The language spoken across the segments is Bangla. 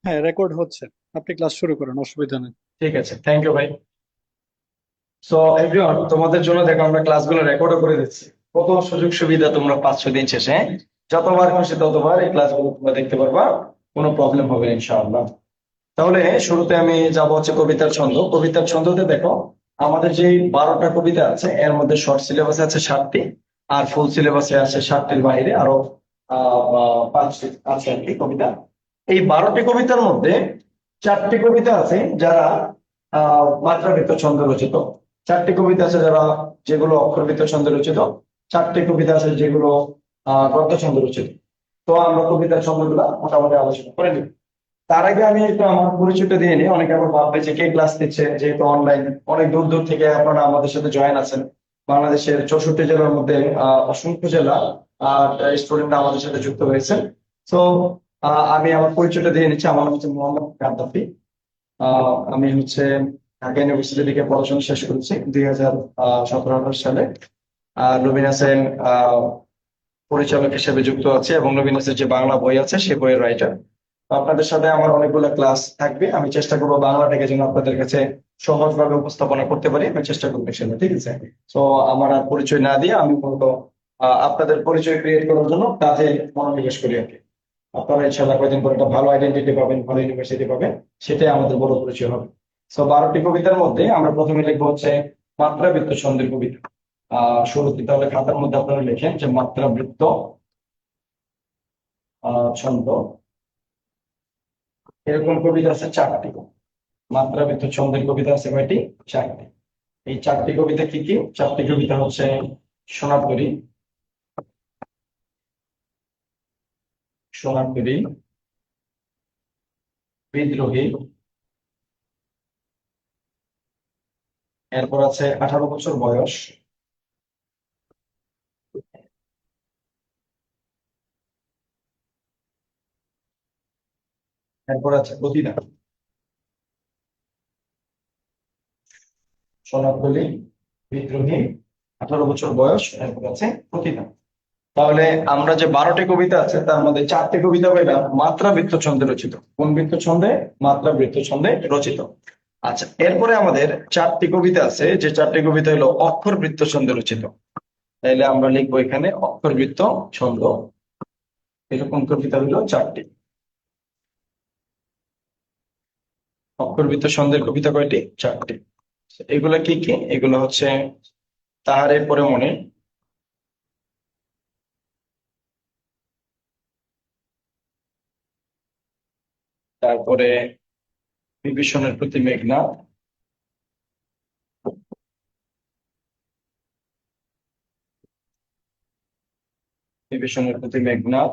হ্যাঁ, রেকর্ড হচ্ছে। আপনি ক্লাস শুরু করেন, অসুবিধা নেই। ঠিক আছে, থ্যাংক ইউ ভাই। সো এভরিওয়ান, তোমাদের জন্য দেখো আমরা ক্লাসগুলো রেকর্ডও করে দিচ্ছি। কত সুযোগ সুবিধা তোমরা 5-6 দিন শেষে, হ্যাঁ? যতবার খুশি ততবার এই ক্লাসগুলো তোমরা দেখতে পারবা, কোনো প্রবলেম হবে না ইনশাআল্লাহ। তাহলে শুরুতে আমি যাব হচ্ছে কবিতার ছন্দ। কবিতার ছন্দতে দেখো, আমাদের যে 12টা কবিতা আছে এর মধ্যে শর্ট সিলেবাসে আছে 7টি, আর ফুল সিলেবাসে আছে 7টির বাইরে আরো 5টি আছে আর কি কবিতা। এই 12টি কবিতার মধ্যে 4টি কবিতা আছে যারা মাত্রাবৃত্ত ছন্দে রচিত, 4টি কবিতা আছে যারা যেগুলো অক্ষরবৃত্ত ছন্দে রচিত, 4টি কবিতা আছে যেগুলো গদ্য ছন্দে রচিত। তো আমরা কবিতার ছন্দগুলা মোটামুটি আলোচনা করে নিই। তার আগে আমি একটু আমার পরিচয়টা দিয়ে নিই। অনেকে আবার ভাববে যে কে ক্লাস দিচ্ছে, যেহেতু অনলাইন, অনেক দূর দূর থেকে আপনারা আমাদের সাথে জয়েন আছেন। বাংলাদেশের 64 জেলার মধ্যে অসংখ্য জেলা আর স্টুডেন্ট আমাদের সাথে যুক্ত হয়েছে। তো আমি আমার পরিচয়টা দিয়ে নিচ্ছি। আমার নাম হচ্ছে মোহাম্মদ কাদ্দাফি। আমি হচ্ছে ঢাকা ইউনিভার্সিটি থেকে পড়াশোনা শেষ করেছি 2017-18 সালে। আর নবীন হাসান পরিচালক হিসেবে যুক্ত আছে, এবং নবীন হাসানের যে বাংলা বই আছে সে বইয়ের রাইটার। আপনাদের সাথে আমার অনেকগুলো ক্লাস থাকবে। আমি চেষ্টা করবো বাংলাটাকে যেন আপনাদের কাছে সহজভাবে উপস্থাপনা করতে পারি, আমি চেষ্টা করবো সেটা, ঠিক আছে? তো আমার আর পরিচয় না দিয়ে আমি মূলত আপনাদের পরিচয় ক্রিয়েট করার জন্য কাজে মনোনিবেশ করি আর কি। আপনারা ইনশাল্লাহ কয়েকদিন পর একটা ভালো আইডেন্টিটি পাবেন, ভালো ইউনিভার্সিটি পাবেন, সেটাই আমাদের বড় পরিচয় হবে। তো 12টি কবিতার মধ্যে আমরা প্রথমে লিখবো হচ্ছে মাত্রাবৃত্ত ছন্দের কবিতা। শুরুতে তাহলে খাতার মধ্যে আপনারা লিখেন যে মাত্রাবৃত্ত ছন্দ। এরকম কবিতা আছে 4টি। মাত্রাবৃত্ত ছন্দের কবিতা আছে কয়টি? 4টি। এই 4টি কবিতা কি কি? 4টি কবিতা হচ্ছে সোনারতরী, সোনারতরী, বিদ্রোহী, এরপর আছে 18 বছর বয়স, এরপর আছে প্রতিদান। সোনারতরী, বিদ্রোহী, 18 বছর বয়স, এরপর আছে প্রতিদান। তাহলে আমরা যে 12টি কবিতা আছে তার মধ্যে 4টি কবিতা পেলাম মাত্রাবৃত্ত ছন্দে রচিত। কোন বৃত্ত ছন্দে? মাত্রাবৃত্ত ছন্দে রচিত। আচ্ছা, এরপরে আমাদের 4টি কবিতা আছে, যে 4টি কবিতা হলো অক্ষরবৃত্ত ছন্দে রচিত। তাইলে আমরা লিখবো এখানে অক্ষরবৃত্ত ছন্দ। এরকম কবিতা হলো 4টি। অক্ষরবৃত্ত ছন্দের কবিতা কয়টি? 4টি। এগুলা কি কি? এগুলো হচ্ছে তাহারে পরে মনে, তারপরে বিভীষণের প্রতি মেঘনাদ, বিভীষণের প্রতি মেঘনাদ,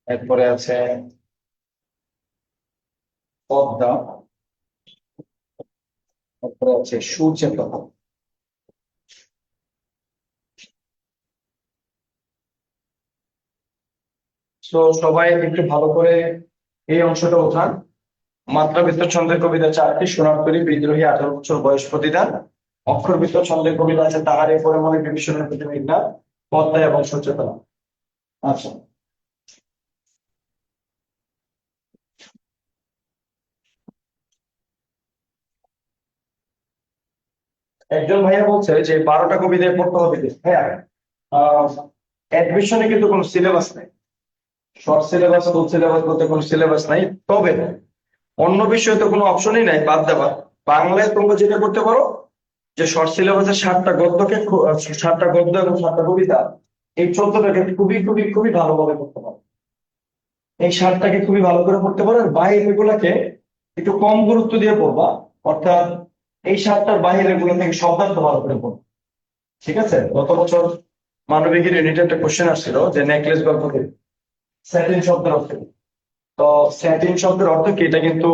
এরপরে আছে পদ্মা, তারপরে আছে সুচেতনা। তো সবাই একটু ভালো করে এই অংশটা উঠান। মাত্রাবৃত্ত ছন্দের কবিতা 4টি: সোনারতরী, বিদ্রোহী, 18 বছর বয়স, প্রতিদান। অক্ষরবৃত্ত ছন্দের কবিতা আছে তাহারে পরে মনে, বিভীষণের প্রতি মেঘনাদ, পদ্মা এবং সচেতনা। আচ্ছা, একজন ভাইয়া বলছে যে 12টা কবিতায় পড়তে হবে কি? হ্যাঁ, অ্যাডমিশনে কিন্তু কোনো সিলেবাস নেই। শর্ট সিলেবাস, ফুল সিলেবাস বলতে কোনো সিলেবাস নাই। তবে অন্য বিষয়ে তো কোনো অপশনই নাই বাদ দেওয়ার। বাংলায় তোমরা যেটা করতে পারো, যে শর্ট সিলেবাসের 7টা গদ্য এবং 7টা কবিতা, এই 14টাকে খুবই খুবই খুবই ভালোভাবে করতে পারো। এই 7টাকে খুবই ভালো করে পড়তে পারো, আর বাইরের গুলাকে একটু কম গুরুত্ব দিয়ে পড়বা। অর্থাৎ এই 7টার বাইরের গুলো থেকে শব্দার্থ ভালো করে পড়বা। ঠিক আছে? গত বছর মানবিকের ইউনিটে একটা কোশ্চেন আসছিল যে নেকলেস গল্প কি, স্যাটিন শব্দের অর্থ কি? তো স্যাটিন শব্দের অর্থ কি, এটা কিন্তু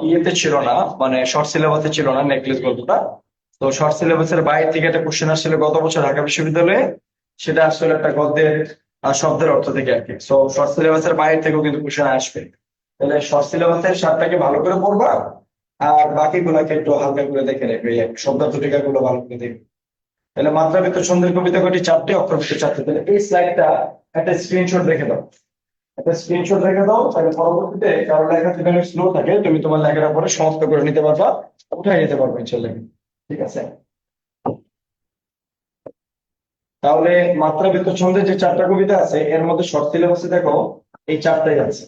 ইয়েতে ছিল না, মানে শর্ট সিলেবাসে ছিল না নেকলেস গল্পটা। তো শর্ট সিলেবাসের বাইরে থেকে একটা কোশ্চেন আসছিল গত বছর ঢাকা বিশ্ববিদ্যালয়ে। সেটা আসলে একটা গদ্যের শব্দের অর্থ থেকে আর কি। তো শর্ট সিলেবাসের বাইরে থেকেও কিন্তু কোশ্চেন আসবে। তাহলে শর্ট সিলেবাসের 7টাকে ভালো করে পড়বা, আর বাকিগুলাকে একটু হালকা করে দেখে নেবে, এই শব্দার্থ টিকা গুলো ভালো করে দেখবে। তাহলে মাত্রাবৃত্ত ছন্দের কবিতা কয়টি? 4টি। অক্ষরবৃত্ত 4টি। তাহলে এই স্লাইডটা একটা স্ক্রিনশট রেখে দাও। একটা স্ক্রিনশট রেখে দাও, তাহলে পরবর্তীতে কারো লেখা যদি অনেক স্লো থাকে তুমি তোমার লেখাটা পরে সমাপ্ত করে নিতে পারবা, উঠাই নিতে পারবে ইনশাল্লাহ। ঠিক আছে? তাহলে মাত্রাবৃত্ত ছন্দের যে 4টা কবিতা আছে এর মধ্যে শর্ট সিলেবাসে দেখো এই 4টাই আছে।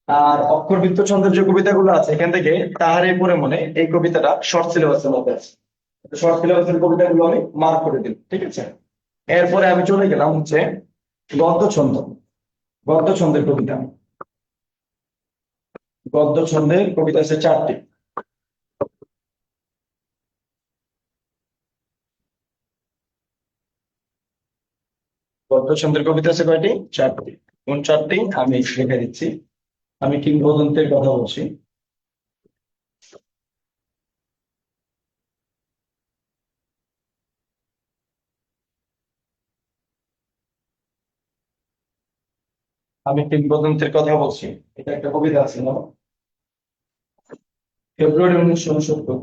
আর অক্ষরবৃত্ত ছন্দের যে কবিতাগুলো আছে এখান থেকে তাহারে পরে মনে এই কবিতাটা শর্ট সিলেবাসের মধ্যে আছে। শর্ট সিলেবাসের কবিতাগুলো আমি মার্ক করে দিলাম। ঠিক আছে? এরপরে আমি চলে গেলাম হচ্ছে গদ্য ছন্দ। গদ্য ছন্দের কবিতা, গদ্য ছন্দের কবিতা আছে 4টি। গদ্য ছন্দের কবিতা আছে কয়টি? 4টি। কোন 4টি আমি লিখে দিচ্ছি। আমি কিংবদন্তের কথা বলছি। আমি কিংবদন্তের কথা বলছি। এটা একটা কবিতা আছে না, ফেব্রুয়ারি 1969।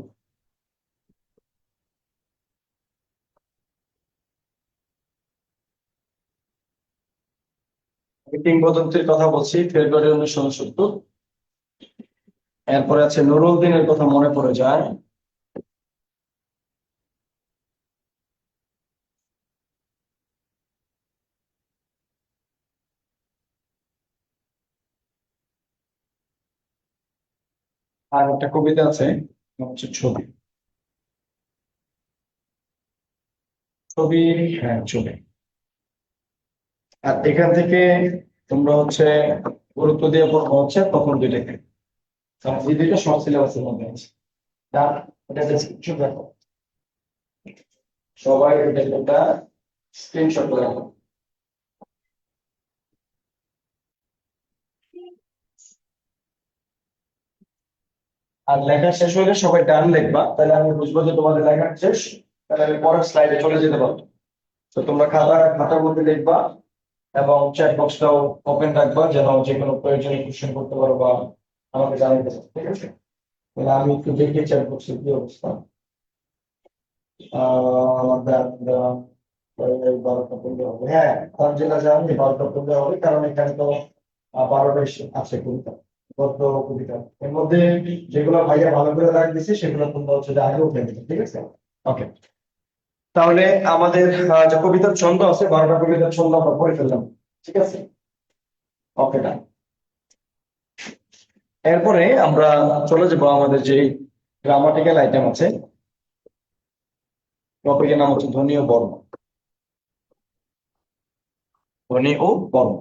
আমি কিংবদন্তির কথা বলছি, ফেব্রুয়ারি 1969। এরপরে আছে নুরুল দিনের কথা মনে পড়ে যায়। আর একটা কবিতা আছে হচ্ছে ছবি। ছবি, হ্যাঁ ছবি। আর এখান থেকে তোমরা হচ্ছে গুরুত্ব দিয়ে পড়বো হচ্ছে তখন দুইটাকে, কারণ এই দুইটা শর্ট সিলেবাসের মধ্যে আছে। তার এটা স্ক্রিনশট রাখো, সবাই এটা একটা স্ক্রিনশট করে রাখো। আর লেখা শেষ হলে সবাই ডান লিখবা, তাহলে আমি বুঝবো যে তোমাদের লেখা শেষ, তাহলে আমি পরের স্লাইডে চলে যেতে পারবো। তো তোমরা খাতার মধ্যে লিখবা এবং চ্যাট বক্সটাও ওপেন রাখবা, যেন যে কোনো প্রয়োজনে কোশ্চেন করতে পারো বা আমাকে জানাতে পারো। ঠিক আছে? তাহলে আমি একটু দেখি চ্যাট বক্সের কি অবস্থা। আমার 12টা 15 হবে, হ্যাঁ জেলা যাবে 12টা 15 হবে, কারণ এখানে তো 12টা আছে কবিতা, গদ্য কবিতা। এর মধ্যে যেগুলো ভাইয়া ভালো করে রাখ দিছে সেগুলো তোমরা হচ্ছে যে আগে উঠে দিবে। ঠিক আছে? ওকে, তাহলে আমাদের যে কবিতার ছন্দ আছে 12টা কবিতার ছন্দ আমরা পড়ে ফেললাম। ঠিক আছে? ওকে, ডান। এরপরে আমরা চলে যাবো আমাদের যে গ্রামাটিক্যাল আইটেম আছে। টপিকের নাম হচ্ছে ধ্বনি ও বর্ণ। ধ্বনি ও বর্ণ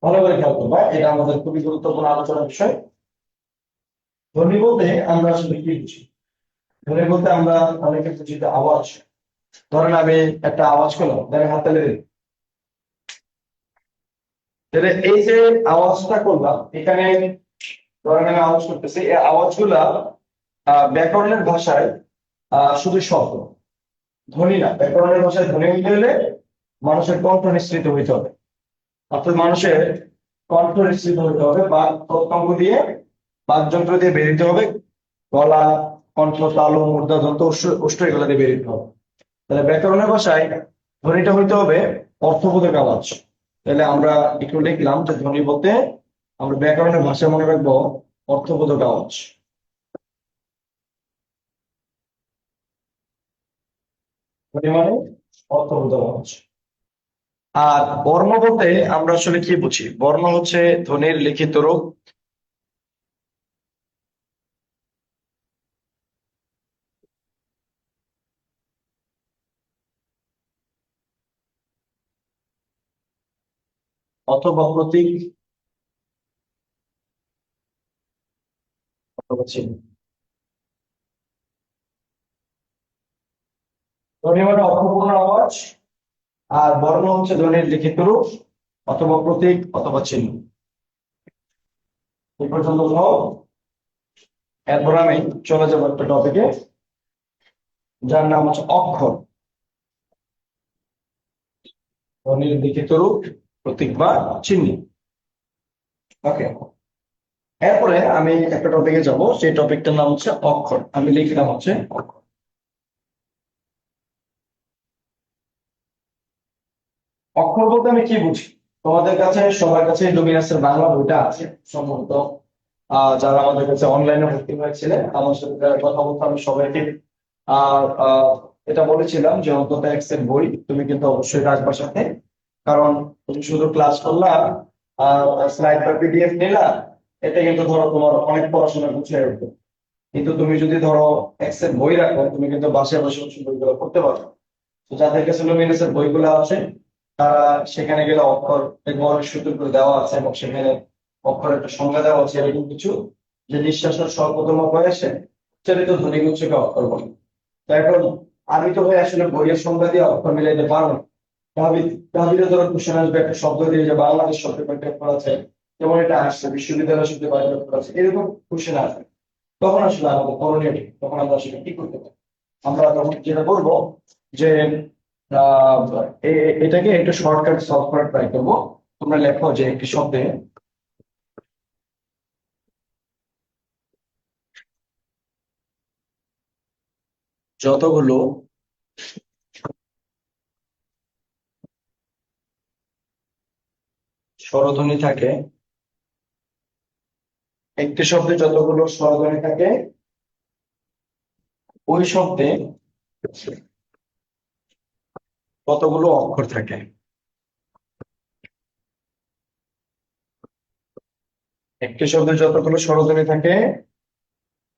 ভালো করে খেয়াল করবা, এটা আমাদের খুবই গুরুত্বপূর্ণ আলোচনার বিষয়। ধ্বনি বলতে আমরা আসলে কি বুঝি? ধ্বনি বলতে আমরা অনেকে বুঝি যে আওয়াজ। ধরেন আমি একটা আওয়াজ করলাম, ধরেন হাত তালি দিই। তাহলে এই যে আওয়াজটা করলাম এখানে, ধরেন আমি আওয়াজ করতেছি, এই আওয়াজগুলা ব্যাকরণের ভাষায় শুধু শব্দ, ধ্বনি না। ব্যাকরণের ভাষায় ধ্বনি হইতে হলে মানুষের কণ্ঠ নিঃসৃত হইতে হবে, অর্থাৎ মানুষের কণ্ঠ নিঃসৃত হইতে হবে, বা প্রত্যঙ্গ দিয়ে বাকযন্ত্র দিয়ে বেরিতে হবে, গলা, কণ্ঠ, তালু, মূর্ধা, দন্ত, ওষ্ঠ এগুলা দিয়ে বেরিতে হবে। তাহলে ব্যাকরণের ভাষায় ধ্বনিটা হইতে হবে অর্থবোধক আওয়াজ। তাহলে আমরা একটু লিখলাম যে ধ্বনি বলতে আমরা ব্যাকরণের ভাষায় মনে রাখবো অর্থবোধক আওয়াজ। ধ্বনি মানে অর্থবোধক আওয়াজ। আর বর্ণ বলতে আমরা আসলে কি বুঝি? বর্ণ হচ্ছে ধ্বনির লিখিত রূপ, অথবা প্রতীক, অথবা চিহ্ন। ধ্বনি মানে অর্থপূর্ণ আওয়াজ, আর বর্ণ হচ্ছে ধ্বনির লিখিত রূপ অথবা প্রতীক অথবা চিহ্ন। এই পর্যন্ত সহ। এরপর আমি চলে যাবো একটা টপিকে যার নাম হচ্ছে অক্ষর। ধ্বনির লিখিত রূপ, প্রতীক বা চিহ্ন। ওকে, এরপরে আমি একটা টপিকে যাব, সেই টপিকটার নাম হচ্ছে অক্ষর। আমি লিখলাম হচ্ছে অক্ষর। অক্ষর বলতে আমি কি বুঝি? তোমাদের কাছে সবার কাছে লুমিনাসের বাংলা বইটা আছে সম্ভবত। যারা আমাদের কাছে অনলাইনে ভর্তি হয়েছিলেন আমার সাথে যারা কথা বলতে আমি সবাইকে আহ আহ, এটা বলেছিলাম যে অন্তত এক সেট বই তুমি কিন্তু অবশ্যই রাখবা সাথে। কারণ তুমি শুধু ক্লাস করলা আর স্লাইড বা পিডিএফ নিলা, এটা কিন্তু ধরো তোমার অনেক পড়াশোনা গুছিয়ে উঠবে। কিন্তু তুমি যদি ধরো এক সেট বই রাখো তুমি কিন্তু বাসায় বসে বসে বইগুলো পড়তে পারবে। তো যাদের কাছে লুমিনাসের বইগুলো আছে তারা সেখানে গেলে অক্ষর একবার অনেক সুন্দর করে দেওয়া আছে এবং সেখানে অক্ষরের একটা সংজ্ঞা দেওয়া আছে এরকম কিছু, যে নিঃশ্বাসের সর্বপ্রথম বয়সে উচ্চারিত ধ্বনিগুচ্ছকে অক্ষর বলে। তো এখন আমি তো ভাই আসলে বইয়ের সংজ্ঞা দিয়ে অক্ষর মিলাইতে পারবো না। তাহলে ধরো কোশ্চেন আসবে একটা শব্দ দিয়ে যে বাংলাদেশ শব্দে কয়টি অক্ষর আছে, যেমন এটা আসছে বিশ্ববিদ্যালয় শব্দে কয়টি অক্ষর আছে, এরকম কোশ্চেন আসবে। তখন আসলে আমাদের করণীয় কি? তখন আমরা আসলে কি করতে পারি? আমরা তখন যেটা বলবো যে আহ, এটাকে একটু শর্টকাট সলভ করার ট্রাই করবো। তোমরা লেখো যে একটি শব্দে যতগুলো স্বরধ্বনি থাকে, একটি শব্দে যতগুলো স্বরধ্বনি থাকে ওই শব্দে কতগুলো অক্ষর থাকে। একটি শব্দে যতগুলো স্বরধ্বনি থাকে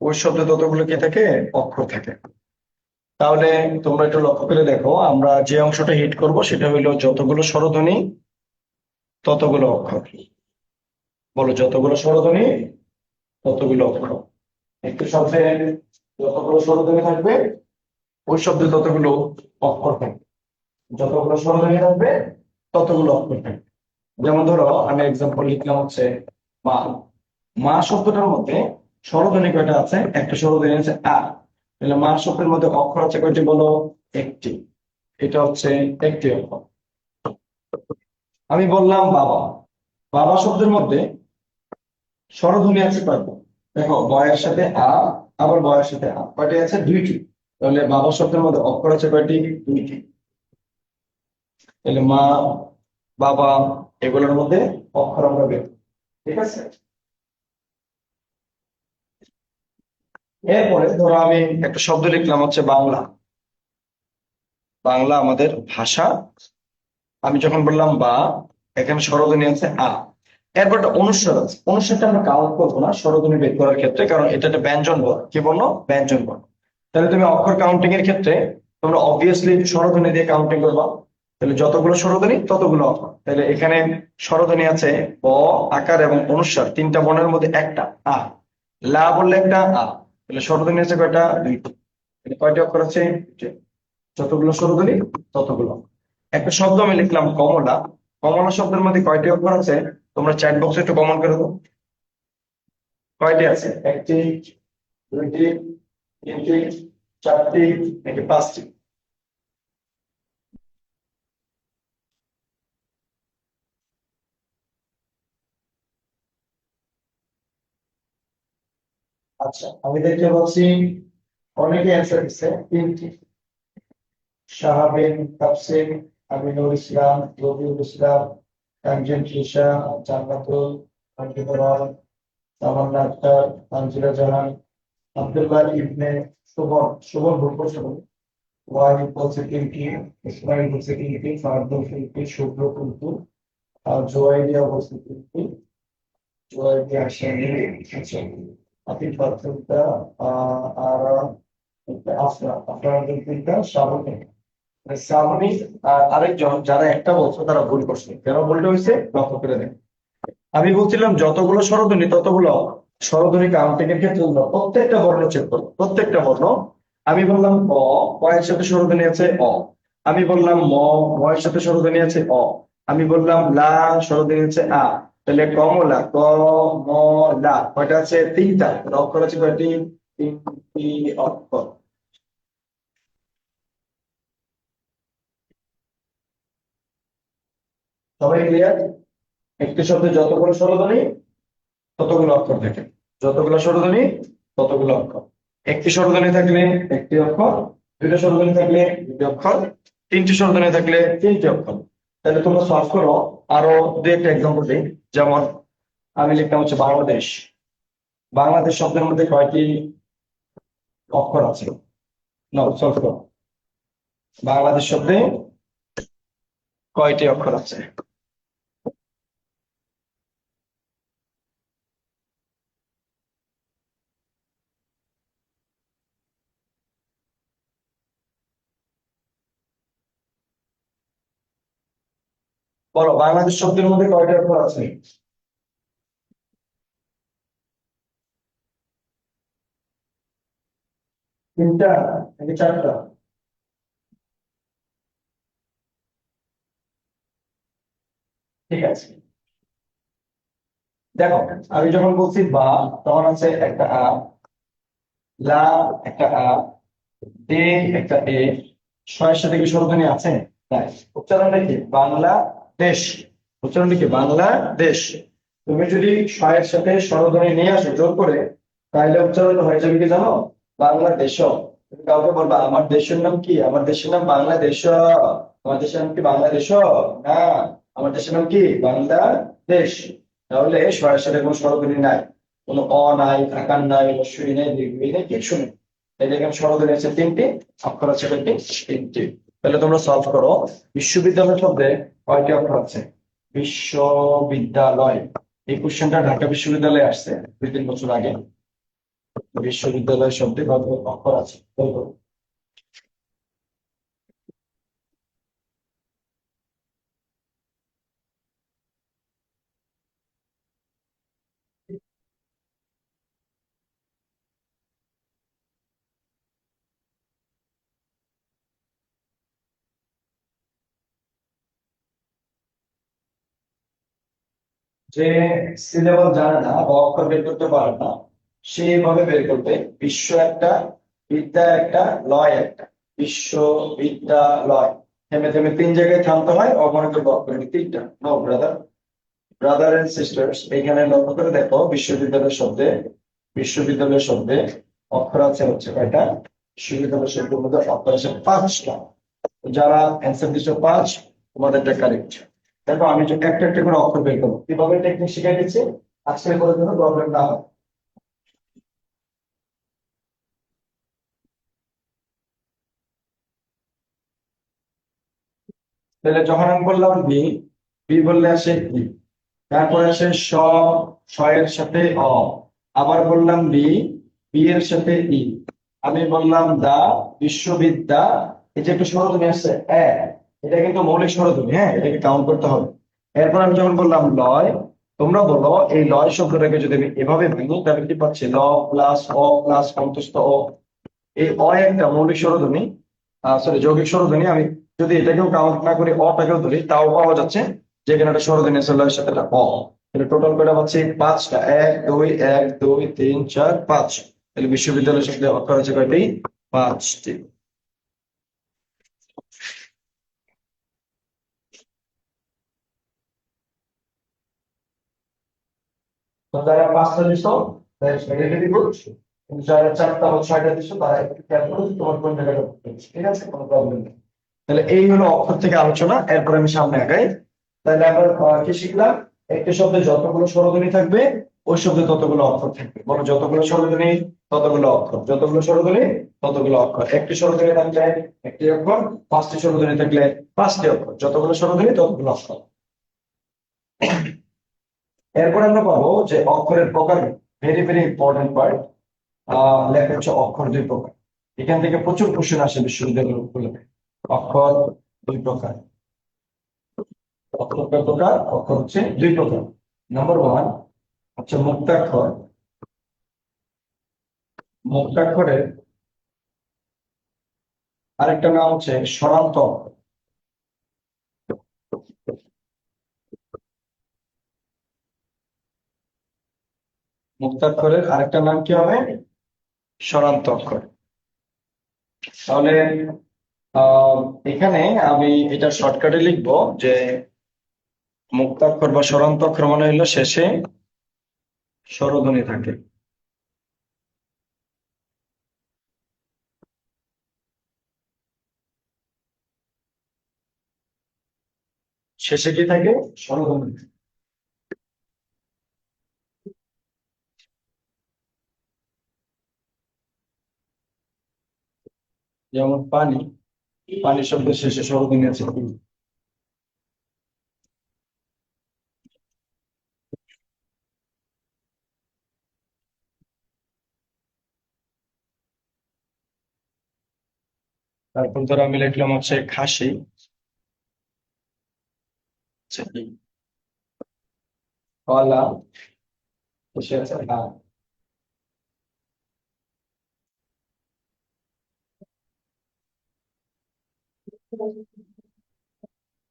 ওই শব্দে ততগুলো কি থাকে, অক্ষর থাকে। তাহলে তোমরা একটু লক্ষ্য করে দেখো, আমরা যে অংশটা হিট করব সেটা হলো যতগুলো স্বরধ্বনি ততগুলো অক্ষর। বলো, যতগুলো স্বরধ্বনি ততগুলো অক্ষর। একটি শব্দে যতগুলো স্বরধ্বনি থাকবে ওই শব্দে ততগুলো অক্ষর থাকবে। যতগুলো স্বরধ্বনি থাকবে ততগুলো অক্ষর থাকবে। যেমন ধরো আমি এক্সাম্পল লিখলাম হচ্ছে মা। মা শব্দটার মধ্যে স্বরধ্বনি কয়টা আছে? একটা স্বরধ্বনি আছে আ। তাহলে মা শব্দের মধ্যে অক্ষর আছে কয়টি বলো? একটি। এটা হচ্ছে একটি অক্ষর। আমি বললাম বাবা। বাবা শব্দের মধ্যে স্বরধ্বনি আছে কয়টা? দেখো, বয়ের সাথে আ, আবার বয়ের সাথে আ, কয়টি আছে? দুইটি। তাহলে বাবা শব্দের মধ্যে অক্ষর আছে কয়টি? দুইটি। তাহলে মা, বাবা, এগুলোর মধ্যে অক্ষর আমরা বের করব। ঠিক আছে। এরপরে ধরো আমি একটা শব্দ লিখলাম হচ্ছে বাংলা। বাংলা আমাদের ভাষা। আমি যখন বললাম বা, এখানে স্বরধ্বনি আছে আ। এরপর একটা অনুস্বার আছে, অনুস্বারটা আমরা কাউন্ট করবো না স্বরধ্বনি বের করার ক্ষেত্রে, কারণ এটা একটা ব্যঞ্জন বর্ণ। কি বললো? ব্যঞ্জন বর্ণ। তাহলে তুমি অক্ষর কাউন্টিং এর ক্ষেত্রে তোমরা অবভিয়াসলি স্বরধ্বনি দিয়ে কাউন্টিং করবা। তাহলে যতগুলো স্বরধ্বনি ততগুলো অক্ষর। তাহলে এখানে স্বরধ্বনি আছে ব, আকার এবং অনুস্বার, তিনটা বর্ণের মধ্যে একটা আ। লা বললে একটা আ। তাহলে স্বরধ্বনি আছে কয়টা? দুইটা। তাহলে কয়টি অক্ষর আছে? দুইটি। যতগুলো স্বরধ্বনি ততগুলো। একটা শব্দ আমি লিখলাম কমলা। কমলা শব্দের মধ্যে কয়টি অক্ষর আছে? তোমরা চ্যাট বক্সে একটু কমেন্ট করে দাও। কয়টি আছে? একটি, দুইটি, তিনটি, চারটি, নাকি পাঁচটি? আচ্ছা, আমি দেখতে পাচ্ছি অনেকে অ্যান্সার দিচ্ছে তিনটি। শাহাবিন, তাফসিন, আমিনুল ইসলাম, রবিউল ইসলাম, তানজিম তৃষা, জান্নাতুল, আনজিবুর রহমান, তামান্না আক্তার, তানজিলা জাহান, আব্দুল্লাহ ইবনে সুবন। সুবন ভুল করছে বলে। ওয়াহিদ বলছে তিনটি, ইসমাইল বলছে তিনটি, ফাহাদ বলছে তিনটি, শুভ্র কিন্তু, আর জোয়াইরিয়া বলছে তিনটি। জোয়াইরিয়া আসেনি। আচ্ছা, আতিফ বাচ্চুটা, আর আফরা, আপনার তিনটা, শ্রাবণী। শ্রাবণী আর আরেকজন যারা একটা বলছো তারা ভুল করছে। কেন ভুলটা হয়েছে লক্ষ্য করে দেন। আমি বলছিলাম যতগুলো স্বরধ্বনি ততগুলো স্বরধ্বনি কাউন্টিং এর ক্ষেত্রে তোমরা প্রত্যেকটা বর্ণ চেক করো, প্রত্যেকটা বর্ণ। আমি বললাম ক, ক এর সাথে স্বরধ্বনি আছে অ। আমি বললাম ম, ম এর সাথে স্বরধ্বনি আছে অ। আমি বললাম লা, স্বরধ্বনি আছে আ। তাহলে কমলা, ক, ম, লা, কয়টা আছে? তিনটা। তাহলে অক্ষর আছে কয়টি? তিনটি অক্ষর। সবাই ক্লিয়ার? একটি শব্দে যতগুলো স্বরধ্বনি ততগুলো অক্ষর থাকে। যতগুলো স্বরধ্বনি ততগুলো অক্ষর। একটি স্বরধ্বনি থাকলে একটি অক্ষর, দুইটা স্বরধ্বনি থাকলে দুটি অক্ষর, তিনটি স্বরধ্বনি থাকলে তিনটি অক্ষর। তাহলে তোমরা সলভ করো। আরো দু একটা এক্সাম্পল দিই। যেমন আমি লিখতাম হচ্ছে বাংলাদেশ। বাংলাদেশ শব্দের মধ্যে কয়টি অক্ষর আছে? না, সলভ করো। বাংলাদেশ শব্দে কয়টি অক্ষর আছে? বলো, বাংলাদেশ শব্দের মধ্যে কয়টি অক্ষর আছে? তিনটা নাকি চারটা? ঠিক আছে, দেখো, আমি যখন বলছি বা, তখন আছে একটা আ, লা একটা আ, দে একটা এ, ছয়ের সাথে কি স্বরধ্বনি আছে? নাই। উচ্চারণটা কি? বাংলাদেশ। উচ্চারণটা কি? বাংলাদেশ। তুমি যদি ছয়ের সাথে স্বরধ্বনি নিয়ে আসো জোর করে, তাহলে উচ্চারণ হয়ে যাবে কি জানো? বাংলাদেশ। তুমি কাউকে বলবা আমার দেশের নাম কি? আমার দেশের নাম বাংলাদেশ। আমার দেশের নাম কি বাংলাদেশ? না, আমার দেশের নাম কি? বাংলাদেশ। তাহলে ছয়ের সাথে কোনো স্বরধ্বনি নাই, কোনো অ নাই, আকার নাই, রস্বই নাই, দীর্ঘই নাই, কিছু নেই। এই দেখেন স্বরধ্বনি আছে তিনটি, অক্ষর আছে কয়টি? তিনটি। তাহলে তোমরা সলভ করো। বিশ্ববিদ্যালয় শব্দে কয়টি অক্ষর আছে? বিশ্ববিদ্যালয়, এই কোশ্চেনটা ঢাকা বিশ্ববিদ্যালয়ে আসছে 2-3 বছর আগে। বিশ্ববিদ্যালয় শব্দে কত অক্ষর আছে বলবো? যে সিলেবাস জানে না বা অক্ষর বের করতে পারে না, সে এভাবে বের করবে: বিশ্ব একটা, বিদ্যা একটা, লয় একটা। বিশ্ব, বিদ্যা, লয়। থেমে থেমে তিন জায়গায় থামতে হয়, অগণিত অক্ষর তিনটা। No brother, brother and sisters, এখানে লক্ষ্য করে দেখো বিশ্ববিদ্যালয় শব্দে অক্ষর আছে হচ্ছে কয়টা? বিশ্ববিদ্যালয় শব্দের মধ্যে অক্ষর আছে 5টা। যারা অ্যান্সার দিচ্ছ 5, তোমাদেরটা কারেক্ট। দেখো, আমি যে একটা একটা করে অক্ষর বের করবো, কিভাবে টেকনিক শিখাই দিচ্ছি, আজকে করে কোনো প্রবলেম না হয়। তাহলে যখন আমি বললাম বি, বি বললে আসে ই, তারপরে আসে স, স এর সাথে অ। আবার বললাম বি, বি এর সাথে ই। আমি বললাম দা, বিশ্ববিদ্যা। এই যে একটা স্বরধ্বনি আসছে এটা কিন্তু মৌলিক স্বরধ্বনি, হ্যাঁ, এটাকে কাউন্ট করতে হবে। এরপর আমি যখন বললাম লয়, তোমরা বলো এই লয় শব্দটাকে যদি আমি এভাবে ভাঙি তাহলে কি পাচ্ছি? ল প্লাস অ প্লাস অন্তস্থ অ। এই অ একটা মৌলিক স্বরধ্বনি, সরি যৌগিক স্বরধ্বনি। আমি যদি এটাকেও কাউন্ট না করে অটাকেও ধরি, তাও পাওয়া যাচ্ছে যেখানে একটা স্বরধ্বনি আছে লয়ের সাথে একটা অ। তাহলে টোটাল করে পাচ্ছি 5টা: 1 2 1 2 3 4 5। তাহলে বিশ্ববিদ্যালয়ের সাথে অক্ষর আছে কয়টি? 5টি। তো যারা 5টা দিছো ভেরি গুড, কিন্তু যারা 4টা বা 6টা দিছো তারা একটু খেয়াল করো যে তোমার কোন জায়গাটা ভুল হচ্ছে। ঠিক আছে, কোনো প্রবলেম নেই। তাহলে এই হলো অক্ষর থেকে আলোচনা। এরপর আমি সামনে আগাই। তাহলে আমরা কি শিখলাম? একটা শব্দে যতগুলো স্বরধ্বনি থাকবে, ওই শব্দে ততগুলো অক্ষর থাকবে। বলো, যতগুলো স্বরধ্বনি ততগুলো অক্ষর, যতগুলো স্বরধ্বনি ততগুলো অক্ষর। একটি স্বরধ্বনি থাকলে একটি অক্ষর, 5টি স্বরধ্বনি থাকলে 5টি অক্ষর, যতগুলো স্বরধ্বনি ততগুলো অক্ষর। এরপর আমরা পাবো যে অক্ষরের প্রকার। Very very important part. লেখা হচ্ছে অক্ষর দুই প্রকার। এখান থেকে প্রচুর কোশ্চেন আসে বিশ্ববিদ্যালয়গুলোতে। অক্ষর দুই প্রকার। অক্ষর কয় প্রকার? অক্ষর হচ্ছে দুই প্রকার। নাম্বার ওয়ান হচ্ছে মুক্তাক্ষর। মুক্তাক্ষরের আরেকটা নাম হচ্ছে স্বরান্ত অক্ষর। মুক্তাক্ষরের আরেকটা নাম কি হবে? স্বরান্ত অক্ষর। তাহলে আহ এখানে আমি এটা শর্টকাটে লিখবো যে মুক্তাক্ষর বা স্বরান্ত অক্ষর মানে হলো শেষে স্বরধ্বনি থাকে। শেষে কি থাকে? স্বরধ্বনি। যেমন পানি, পানি শব্দের শেষে স্বরধ্বনি আছে কি? তারপর ধরো আমি লিখলাম হচ্ছে খাসি, হচ্ছে কি? কলা, শেষে আছে না।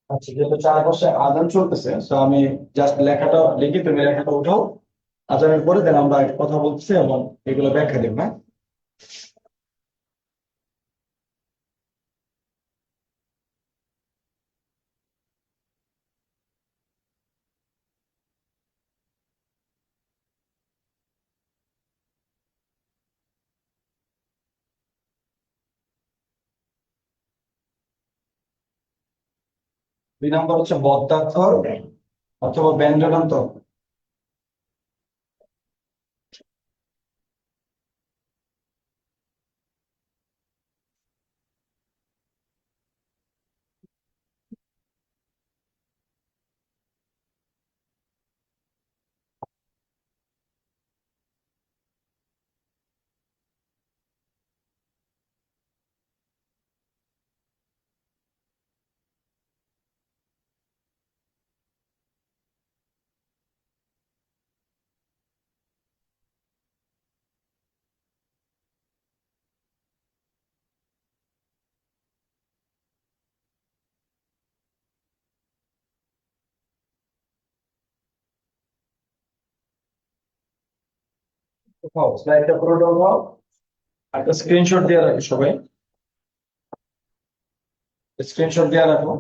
আচ্ছা, যেহেতু চারপাশে আদান চলতেছে, তো আমি জাস্ট লেখাটা লিখি, তুমি লেখাটা উঠাও। আজানের পরে দেন আমরা কথা বলতেছি এবং এগুলো ব্যাখ্যা দেব, হ্যাঁ? দুই নম্বর হচ্ছে বদ্যাক্ষর অথবা ব্যঞ্জনান্তর। স্লাইডটা পুরোটা উঠাও, একটা স্ক্রিনশট দিয়ে রাখো সবাই, স্ক্রিনশট দিয়ে রাখো।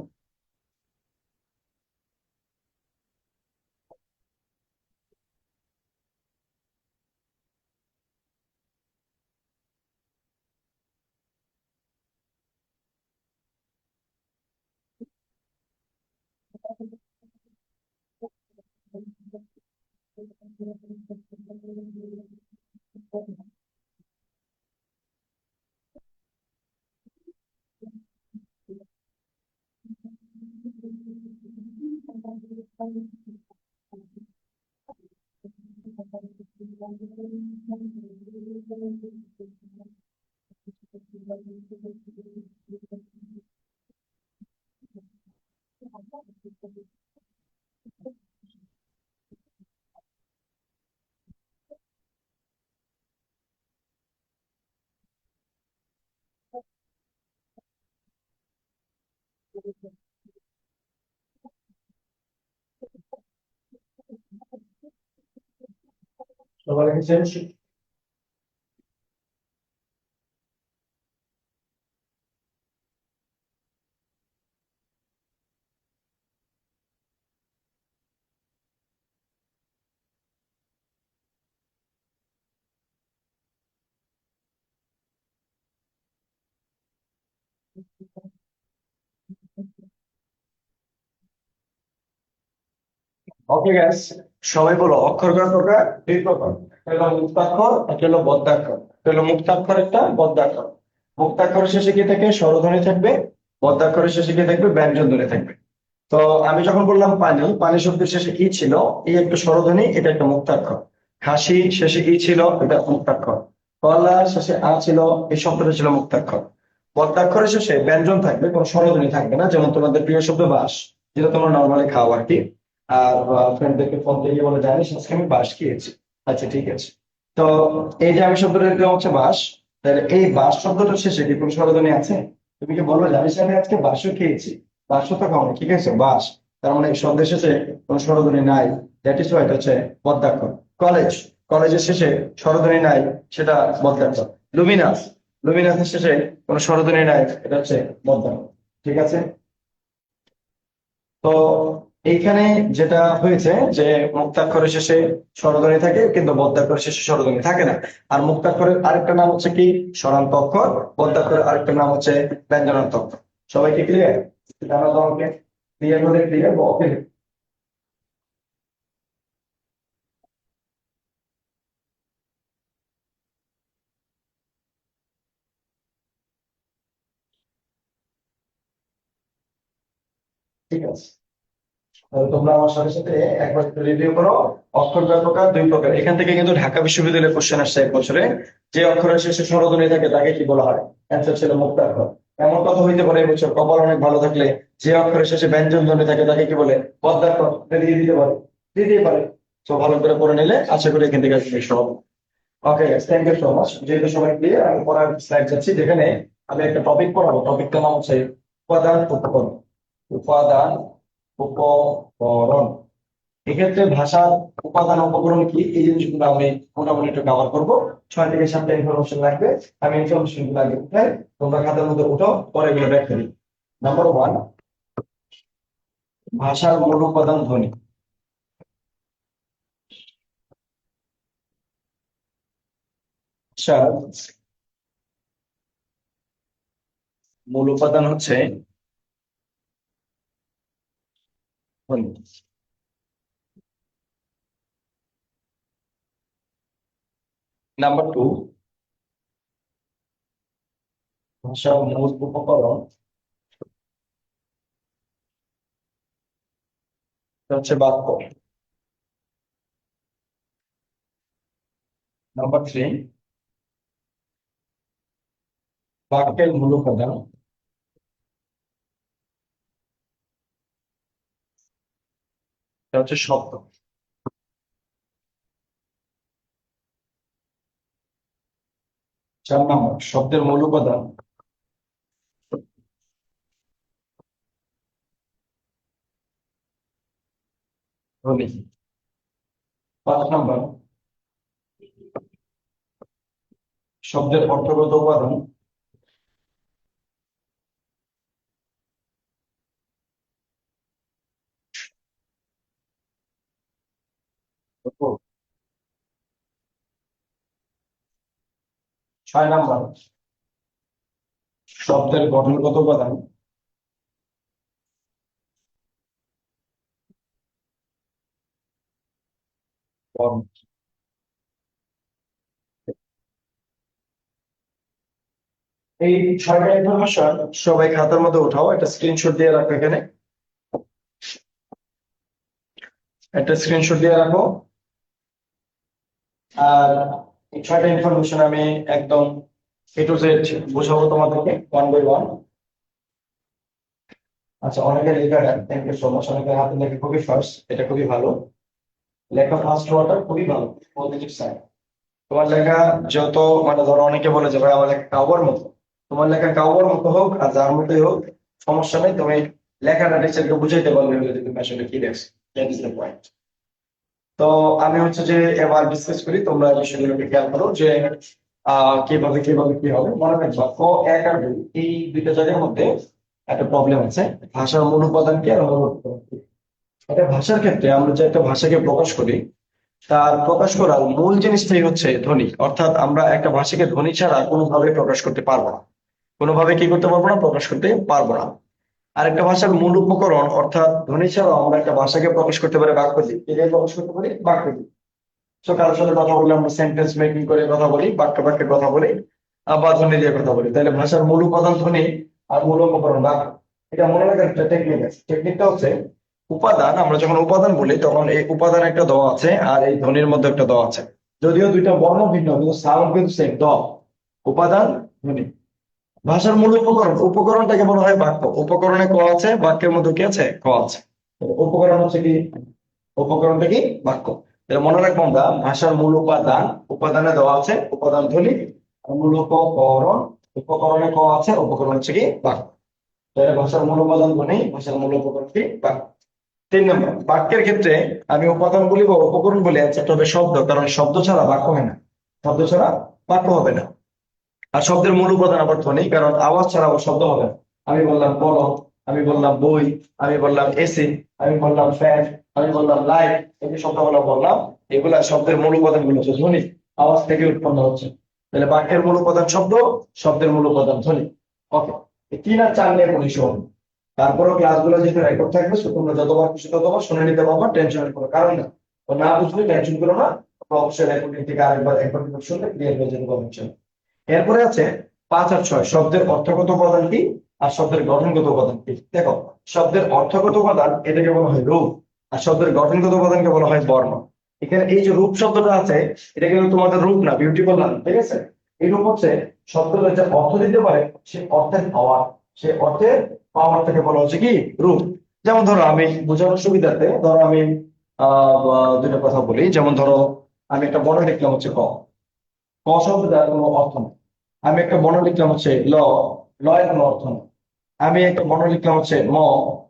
সবাই লিখেছেন? ওকে গ্যাস, সবাই বলো অক্ষর কয় প্রকার? দুই প্রকার। একটা হলো মুক্তাক্ষর, একটা হলো বদ্যাক্ষর। একটা হলো মুক্তাক্ষর, একটা বদ্যাক্ষর। মুক্তাক্ষরের শেষে কি থাকে? স্বরধ্বনি থাকবে। বদ্যাক্ষরের শেষে কি থাকবে? ব্যঞ্জন ধ্বনি থাকবে। তো আমি যখন বললাম পানি, পানি শব্দের শেষে ই ছিল, এই একটা স্বরধ্বনি, এটা একটা মুক্তাক্ষর। খাসি শেষে ই ছিল, এটা মুক্তাক্ষর। কলা শেষে আ ছিল, এই শব্দটা ছিল মুক্তাক্ষর। বদ্যাক্ষরের শেষে ব্যঞ্জন থাকবে, কোনো স্বরধ্বনি থাকবে না, যেমন তোমাদের প্রিয় শব্দ বাঁশ, যেটা তোমরা নর্মালি খাও আর কি। আর ফ্রেন্ডদেরকে ফোন দিয়ে বলে, জানিস আজকে আমি বাঁশ খেয়েছি। আচ্ছা ঠিক আছে। তো এই যে আমি শব্দটা দিলাম হচ্ছে বাঁশ, তাহলে এই বাঁশ শব্দটার শেষে কি কোনো স্বরধ্বনি আছে? তুমি কি বলবো, জানিস আমি আজকে বাঁশও খেয়েছি? বাঁশ তো খাও না, ঠিক আছে, বাঁশ। তার মানে এই শব্দের শেষে কোনো স্বরধ্বনি নাই, দ্যাট ইজ হোয়াইট হচ্ছে বদ্যাক্ষর। কলেজ, কলেজের শেষে স্বরধ্বনি নাই, সেটা বদ্যাক্ষর। লুমিনাস, লুমিনাসের শেষে কোনো স্বরধ্বনি নাই, এটা হচ্ছে বদ্যাক্ষর। ঠিক আছে। তো এইখানে যেটা হয়েছে যে মুক্তাক্ষরের শেষে স্বরধ্বনি থাকে কিন্তু বদ্যাক্ষরের শেষে স্বরধ্বনি থাকে না। আর মুক্তাক্ষরের আরেকটা নাম হচ্ছে কি? স্বরান্ত অক্ষর। বদ্যাক্ষরের আরেকটা নাম হচ্ছে ব্যঞ্জনান্ত অক্ষর। সবাইকে ক্লিয়ার? জানা তোমাকে ক্লিয়ার হলে ক্লিয়ার, ওকে। ঠিক আছে, তাহলে তোমরা আমার সাথে সাথে একবার রিভিউ করো। অক্ষর কয় প্রকার? দুই প্রকার। এখান থেকে কিন্তু ঢাকা বিশ্ববিদ্যালয়ের কোশ্চেন আসছে এক বছরে, যে অক্ষরের শেষে স্বরধ্বনি থাকে তাকে কি বলা হয়? অ্যান্সার ছিল মুক্তাক্ষর। এমন কথা হইতে পারে এবছর কপাল অনেক ভালো থাকলে যে অক্ষরের শেষে ব্যঞ্জন ধ্বনি থাকে তাকে কি বলে? পদ্মাক্ষর। এটা দিয়ে দিতে পারে, দিতেই পারে। তো ভালো করে পড়ে নিলে আশা করি এখান থেকে আসবে সব। ওকে, থ্যাংক ইউ সো মাচ। যেহেতু সবাই ক্লিয়ার, আমি পড়ার স্লাইড যাচ্ছি, যেখানে আমি একটা টপিক পড়াবো। টপিকটার নাম হচ্ছে উপাদান উপকরণ। উপাদান উপকরণ। এক্ষেত্রে ভাষার উপাদান উপকরণ কি, এই জিনিসগুলো আমি মোটামুটি একটু কভার করবো। 6 থেকে 7টা ইনফরমেশন লাগবে। আমি ইনফরমেশন গুলো আগে উঠাই, তোমরা খাতার মধ্যে উঠো, পরে এগুলো ব্যাখ্যা দিই। নাম্বার 1, ভাষার মূল উপাদান ধ্বনি। ভাষার মূল উপাদান হচ্ছে ধ্বনি। নাম্বার 2, ভাষার মূল উপকরণ হচ্ছে বাক্য। নাম্বার 3, বাক্যের মূল উপাদান হচ্ছে শব্দ। 4 নম্বর, শব্দের মূল উপাদান ধ্বনি। 5 নম্বর, শব্দের অর্থগত উপাদান অর্থ। 6 নম্বর, শব্দের গঠনগত উপাদান বর্ণ। এই 6টা ইনফরমেশন সবাই খাতার মধ্যে উঠাও, একটা স্ক্রিনশট দিয়ে রাখো। এখানে একটা স্ক্রিনশট দিয়ে রাখো। আর এই 6টা ইনফরমেশন আমি একদম A to Z বোঝাবো তোমাদেরকে, 1 বাই 1। আচ্ছা, অনেকের লেখা, থ্যাংক ইউ সো মাচ। অনেকের হাতে লেখা খুবই ফার্স্ট, এটা খুবই ভালো। লেখা ফার্স্ট হওয়াটা খুবই ভালো, পজিটিভ সাইন। তোমার লেখা যত, মানে ধরো অনেকে বলে যে ভাই আমার লেখা কাউয়ার মতো, তোমার লেখা কাউয়ার মতো হোক আর যার মতোই হোক, সমস্যা নেই। তুমি লেখাটা টিচারকে বুঝাইতে পারবে যে তুমি আসলে কি দেখছো। That is the point. তো আমি হচ্ছে যে এবার ডিসকাস করি, তোমরা বিষয়গুলোকে খেয়াল করো যে কিভাবে কিভাবে কি হবে। মনে রাখবা, ক 1 আর 2 এই দুইটা জায়গার মধ্যে একটা প্রবলেম আছে। ভাষার মূল উপাদান কি আর মূল উপাদান কি। একটা ভাষার ক্ষেত্রে আমরা যে একটা ভাষাকে প্রকাশ করি, তার প্রকাশ করার মূল জিনিসটাই হচ্ছে ধ্বনি। অর্থাৎ আমরা একটা ভাষাকে ধ্বনি ছাড়া কোনোভাবে প্রকাশ করতে পারবো না। কোনোভাবে কি করতে পারবো না? প্রকাশ করতে পারবো না। আর একটা ভাষার মূল উপকরণ অর্থাৎ ধ্বনি ছাড়াও আমরা একটা ভাষাকে প্রকাশ করতে পারি বাক্য দিয়ে। কি দিয়ে প্রকাশ করতে পারি? বাক্য দিয়ে। তো কারোর সাথে কথা বললে আমরা সেন্টেন্স মেকিং করে কথা বলি, বাক্য বাক্যে কথা বলি, বা ধ্বনি দিয়ে কথা বলি। তাহলে ভাষার মূল উপাদান ধ্বনি, আর মূল উপকরণ বাক্য। এটা মনে রাখার একটা টেকনিক আছে। টেকনিকটা হচ্ছে, উপাদান, আমরা যখন উপাদান বলি তখন এই উপাদান একটা দ আছে আর এই ধ্বনির মধ্যে একটা দ আছে। যদিও দুইটা বর্ণ ভিন্ন কিন্তু সাউন্ড কিন্তু সেম, দ। উপাদান, ধ্বনি। ভাষার মূল উপকরণ, উপকরণটাকে বলা হয় বাক্য। উপকরণে ক আছে, বাক্যের মধ্যে কি আছে? ক আছে। তো উপকরণ হচ্ছে কি? উপকরণটা কি? বাক্য। তাহলে মনে রাখবো আমরা, ভাষার মূল উপাদান, উপাদানে দেওয়া আছে উপাদান ধ্বনি। আর মূল উপকরণ, উপকরণে ক আছে, উপকরণ হচ্ছে কি? বাক্য। তাহলে ভাষার মূল উপাদান ধ্বনি, ভাষার মূল উপকরণ কি? বাক্য। 3 নম্বর, বাক্যের ক্ষেত্রে আমি উপাদান বলি বা উপকরণ বলি, অ্যান্সারটা হবে শব্দ। কারণ শব্দ ছাড়া বাক্য হয় না, শব্দ ছাড়া বাক্য হবে না। আর শব্দের মূল উপাদান আবার ধ্বনি, কারণ আওয়াজ ছাড়া আবার শব্দ হবে না। আমি বললাম কলম, আমি বললাম বই, আমি বললাম এসি, আমি বললাম ফ্যান, আমি বললাম লাইট, এই যে শব্দগুলো বললাম, এগুলা শব্দের মূল উপাদান গুলো হচ্ছে ধ্বনি, আওয়াজ থেকে উৎপন্ন হচ্ছে। তাহলে বাক্যের মূল উপাদান শব্দ, শব্দের মূল উপাদান ধ্বনি। ওকে, 3 আর 4 নিয়ে কোনো ইস্যু হবে না। তারপরেও ক্লাসগুলো যেহেতু রেকর্ড থাকবে, তোমরা যতবার খুশি ততবার শুনে নিতে পারবা, টেনশনের কোনো কারণ না। তো না বুঝলে টেনশন করো না, তোমরা অবশ্যই রেকর্ডিং থেকে একবার শুনলে ক্লিয়ার হয়ে যেতে পারবে। এরপরে আছে 5 আর 6, শব্দের অর্থগত উপাদান কি আর শব্দের গঠনগত উপাদান কি। দেখো, শব্দের অর্থগত উপাদান এটাকে বলা হয় রূপ, আর শব্দের গঠনগত উপাদানকে বলা হয় বর্ণ। এখানে এই যে রূপ শব্দটা আছে, এটা কিন্তু তোমাদের রূপ না, বিউটি বললাম, ঠিক আছে। এই রূপ হচ্ছে শব্দটা যে অর্থ দিতে পারে, সে অর্থের পাওয়ার, সে অর্থের পাওয়ারটাকে বলা হচ্ছে কি রূপ। যেমন ধরো, আমি বোঝানোর সুবিধার্থে ধরো আমি দুটো কথা বলি। যেমন ধরো, আমি একটা বর্ণ লিখলাম হচ্ছে ক, ক শব্দটার কোনো অর্থ নেই। আমি একটা বর্ণ লিখলাম হচ্ছে ল, ল এর কোনো অর্থ নেই। আমি একটা বর্ণ লিখলাম হচ্ছে ম,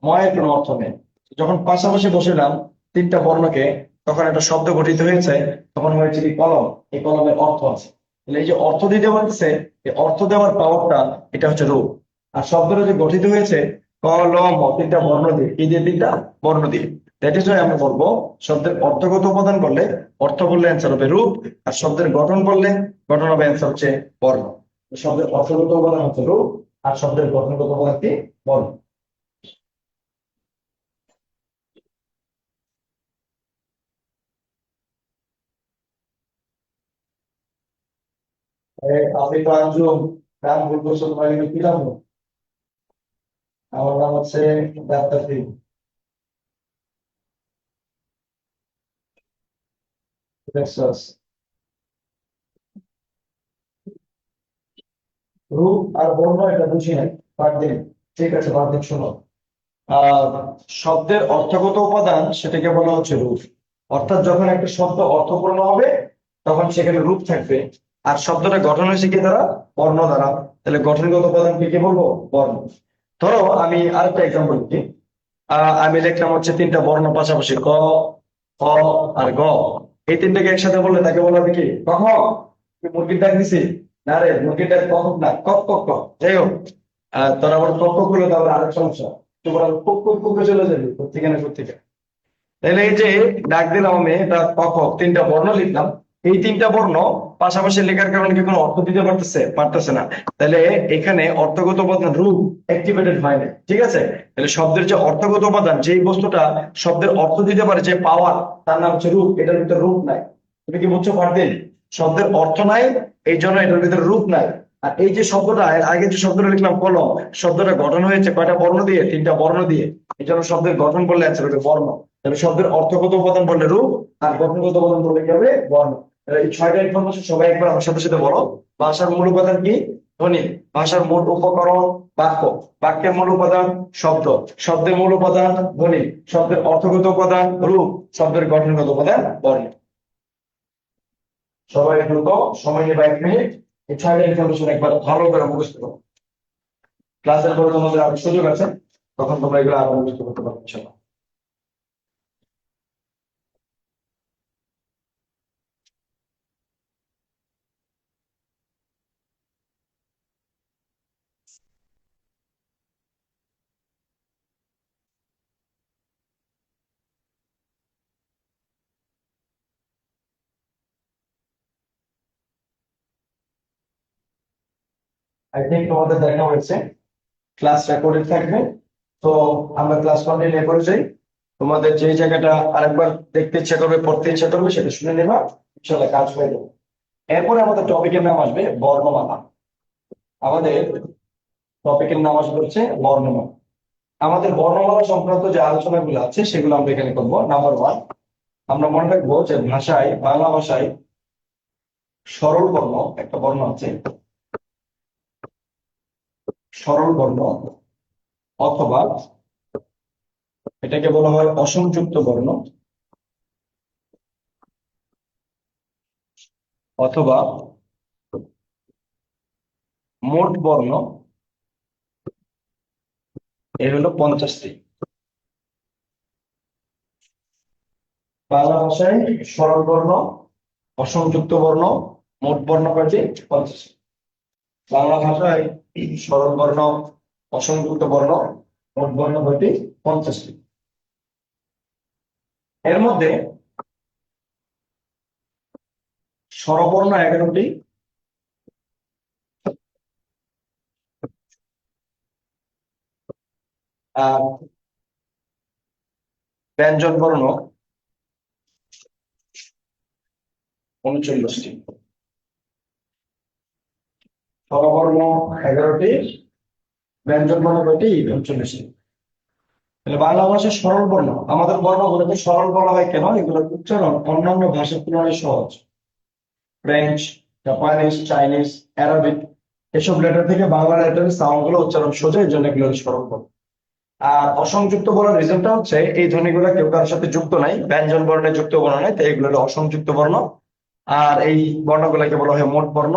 ম এর কোনো অর্থ নেই। যখন পাশাপাশি বসিলাম তিনটা বর্ণকে, তখন একটা শব্দ গঠিত হয়েছে, তখন হয়েছে কি কলম। এই কলমের অর্থ আছে। তাহলে এই যে অর্থ দিতে পারছে, এই অর্থ দেওয়ার পাওয়ারটা, এটা হচ্ছে রূপ। আর শব্দটা যে গঠিত হয়েছে ক, ল, ম, তিনটা বর্ণ দিয়ে, কি দিয়ে? তিনটা বর্ণ দিয়ে। দ্যাট ইজ ওয়াই আমরা বলবো, শব্দের অর্থগত উপাদান বললে, অর্থ বললে অ্যান্সার হবে রূপ, আর শব্দের গঠন বললে গঠন হবে অ্যান্সার হচ্ছে বর্ণ। তো শব্দের অর্থগত উপাদান হচ্ছে রূপ, আর শব্দের গঠনগত উপাদান কি? বর্ণ। আমি তো আঞ্জুম, নাম ভুল করছো, তোমার কিন্তু কি নাম? আমার নাম হচ্ছে ডাক্তার সিং। টেক্সাস। রূপ আর বর্ণ এটা বুঝি নাই, বাদ দিন। ঠিক আছে, বাদ দিন, শোনো। আহ শব্দের অর্থগত উপাদান, সেটাকে বলা হচ্ছে রূপ। অর্থাৎ যখন একটা শব্দ অর্থপূর্ণ হবে, তখন সেখানে রূপ থাকবে। আর শব্দটা গঠন হয়েছে কি দ্বারা? বর্ণ দ্বারা। তাহলে গঠনগত উপাদানকে কি বলবো? বর্ণ। ধরো আমি আরেকটা এক্সাম্পল দিই। আমি লিখলাম হচ্ছে তিনটা বর্ণ পাশাপাশি, ক, খ আর গ। এই তিনটাকে একসাথে বললে তাকে বলা হবে কি? কখ। কি মুরগির ডাক দিছি? না রে, মুরগির ডাক কখন না, কক কক কক। যাই হোক, তোর আবার কক কক গুলো তাহলে আরেক সমস্যা। তোমার আবার কুক কুক কুকে চলে যাবে কোথেকে না কোথেকে। তাহলে এই যে ডাক দিলাম আমি, এটা ক খ, তিনটা বর্ণ লিখলাম। এই তিনটা বর্ণ পাশাপাশি লেখার কারণে কি কোনো অর্থ দিতে পারতেছে না। তাহলে এখানে অর্থগত উপাদান রূপ অ্যাক্টিভেটেড হয় না, ঠিক আছে। তাহলে শব্দের যে অর্থগত উপাদান, যেই বস্তুটা শব্দের অর্থ দিতে পারে, যে পাওয়ার, তার নাম হচ্ছে রূপ। এটার ভিতরে রূপ নাই। তুমি কি বুঝছো পারদিন? শব্দের অর্থ নাই, এই জন্য এটার ভিতরে রূপ নাই। আর এই যে শব্দটা, এর আগে যে শব্দটা লিখলাম কলম, শব্দটা গঠন হয়েছে কয়টা বর্ণ দিয়ে? তিনটা বর্ণ দিয়ে। এই জন্য শব্দের গঠন বললে অ্যান্সার হবে বর্ণ। তাহলে শব্দের অর্থগত উপাদান বললে রূপ, আর গঠনগত উপাদান বললে কি হবে? বর্ণ। তাহলে এই 6টা ইনফরমেশন সবাই একবার আমার সাথে সাথে বলো। ভাষার মূল উপাদান কি? ধ্বনি। ভাষার মূল উপকরণ বাক্য। বাক্যের মূল উপাদান শব্দ। শব্দের মূল উপাদান ধ্বনি। শব্দের অর্থগত উপাদান রূপ। শব্দের গঠনগত উপাদান বর্ণ। সবাই দ্রুত সময় নেবে 1 মিনিট, এই 6টা ইনফরমেশন একবার ভালো করে মুখস্থ করো। ক্লাসের পরে তোমাদের আরো সুযোগ আছে, তখন তোমরা এগুলো আরো মুখস্থ করতে পারবে ইনশাআল্লাহ। আই থিঙ্ক তোমাদের দেখা হয়েছে, ক্লাস রেকর্ডেড থাকবে। তো আমরা ক্লাস কন্টিনিউ করে যাই। তোমাদের যে জায়গাটা আরেকবার দেখতে ইচ্ছা করবে, পড়তে ইচ্ছা করবে, সেটা শুনে নেবা, ইনশাআল্লাহ কাজ হয়ে যাবে। এরপরে আমাদের টপিকের নাম আসবে বর্ণমালা। আমাদের টপিকের নাম আসবে হচ্ছে বর্ণমালা। আমাদের বর্ণমালা সংক্রান্ত যে আলোচনাগুলো আছে, সেগুলো আমরা এখানে করবো। নাম্বার 1, আমরা মনে রাখবো যে ভাষায়, বাংলা ভাষায় সরল বর্ণ একটা বর্ণ আছে, সরল বর্ণ, অথবা এটাকে বলা হয় অসংযুক্ত বর্ণ, অথবা মোট বর্ণ। এর হলো 50টি। বাংলা ভাষায় সরল বর্ণ, অসংযুক্ত বর্ণ, মোট বর্ণ কয়টি? 50। বাংলা ভাষায় সরল বর্ণ, অসংযুক্ত বর্ণ, মোট বর্ণ কয়টি? 50টি। এর মধ্যে স্বরবর্ণ 11টি, আর ব্যঞ্জন বর্ণ 39টি, স্বরবর্ণ 11টি, ব্যঞ্জন বর্ণ কয়টি? 39টি। তাহলে বাংলা ভাষার সরল বর্ণ, আমাদের বর্ণগুলোকে সরল বলা হয় কেন? এগুলোর উচ্চারণ অন্যান্য ভাষার তুলনায় সহজ। ফ্রেঞ্চ, জাপানিজ, চাইনিজ, অ্যারাবিক এসব লেটার থেকে বাংলা লেটারের সাউন্ড গুলো উচ্চারণ সোজা, এই জন্য এগুলো সরল বর্ণ। আর অসংযুক্ত বলার রিজনটা হচ্ছে এই ধ্বনিগুলো কেউ কারোর সাথে যুক্ত নাই, ব্যঞ্জন বর্ণে যুক্ত বর্ণ নাই, তাই এগুলো হলো অসংযুক্ত বর্ণ। আর এই বর্ণগুলোকে বলা হয় মোট বর্ণ।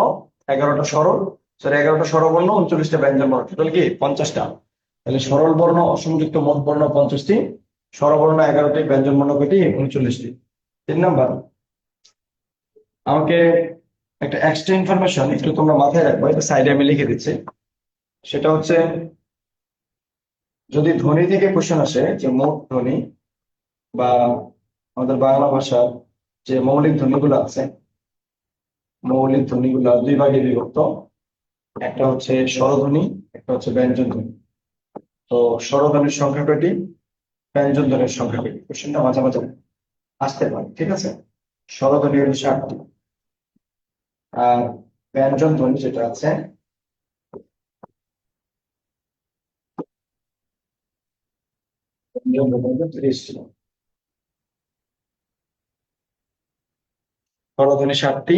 11টা সরল, 11টা স্বরবর্ণ, 39টা ব্যঞ্জন বর্ণ, টোটাল কি 50টা। তাহলে সরল বর্ণ অসংযুক্ত মোট বর্ণ 50টি, স্বরবর্ণ 11টি, ব্যঞ্জন বর্ণ কয়টি? 39টি। 3 নাম্বার, আমাকে একটা এক্সট্রা ইনফরমেশন একটু তোমরা মাথায় রাখবো, এটা সাইডে আমি লিখে দিচ্ছি। সেটা হচ্ছে, যদি ধ্বনি থেকে কোশ্চেন আসে যে মোট ধ্বনি বা আমাদের বাংলা ভাষার যে মৌলিক ধ্বনিগুলো আছে, মৌলিক ধ্বনিগুলো 2 ভাগে বিভক্ত। একটা হচ্ছে স্বরধ্বনি, একটা হচ্ছে ব্যঞ্জন ধ্বনি। তো স্বরধ্বনির সংখ্যা কয়টি, ব্যঞ্জন ধ্বনির সংখ্যা কয়টি? কোশ্চেনটা মাঝে মাঝে আসতে পারে, ঠিক আছে? স্বরধ্বনি হলো 7টি, আর ব্যঞ্জন ধ্বনি যেটা আছে ব্যঞ্জন ধ্বনি হলো 30টি। স্বরধ্বনি 7টি,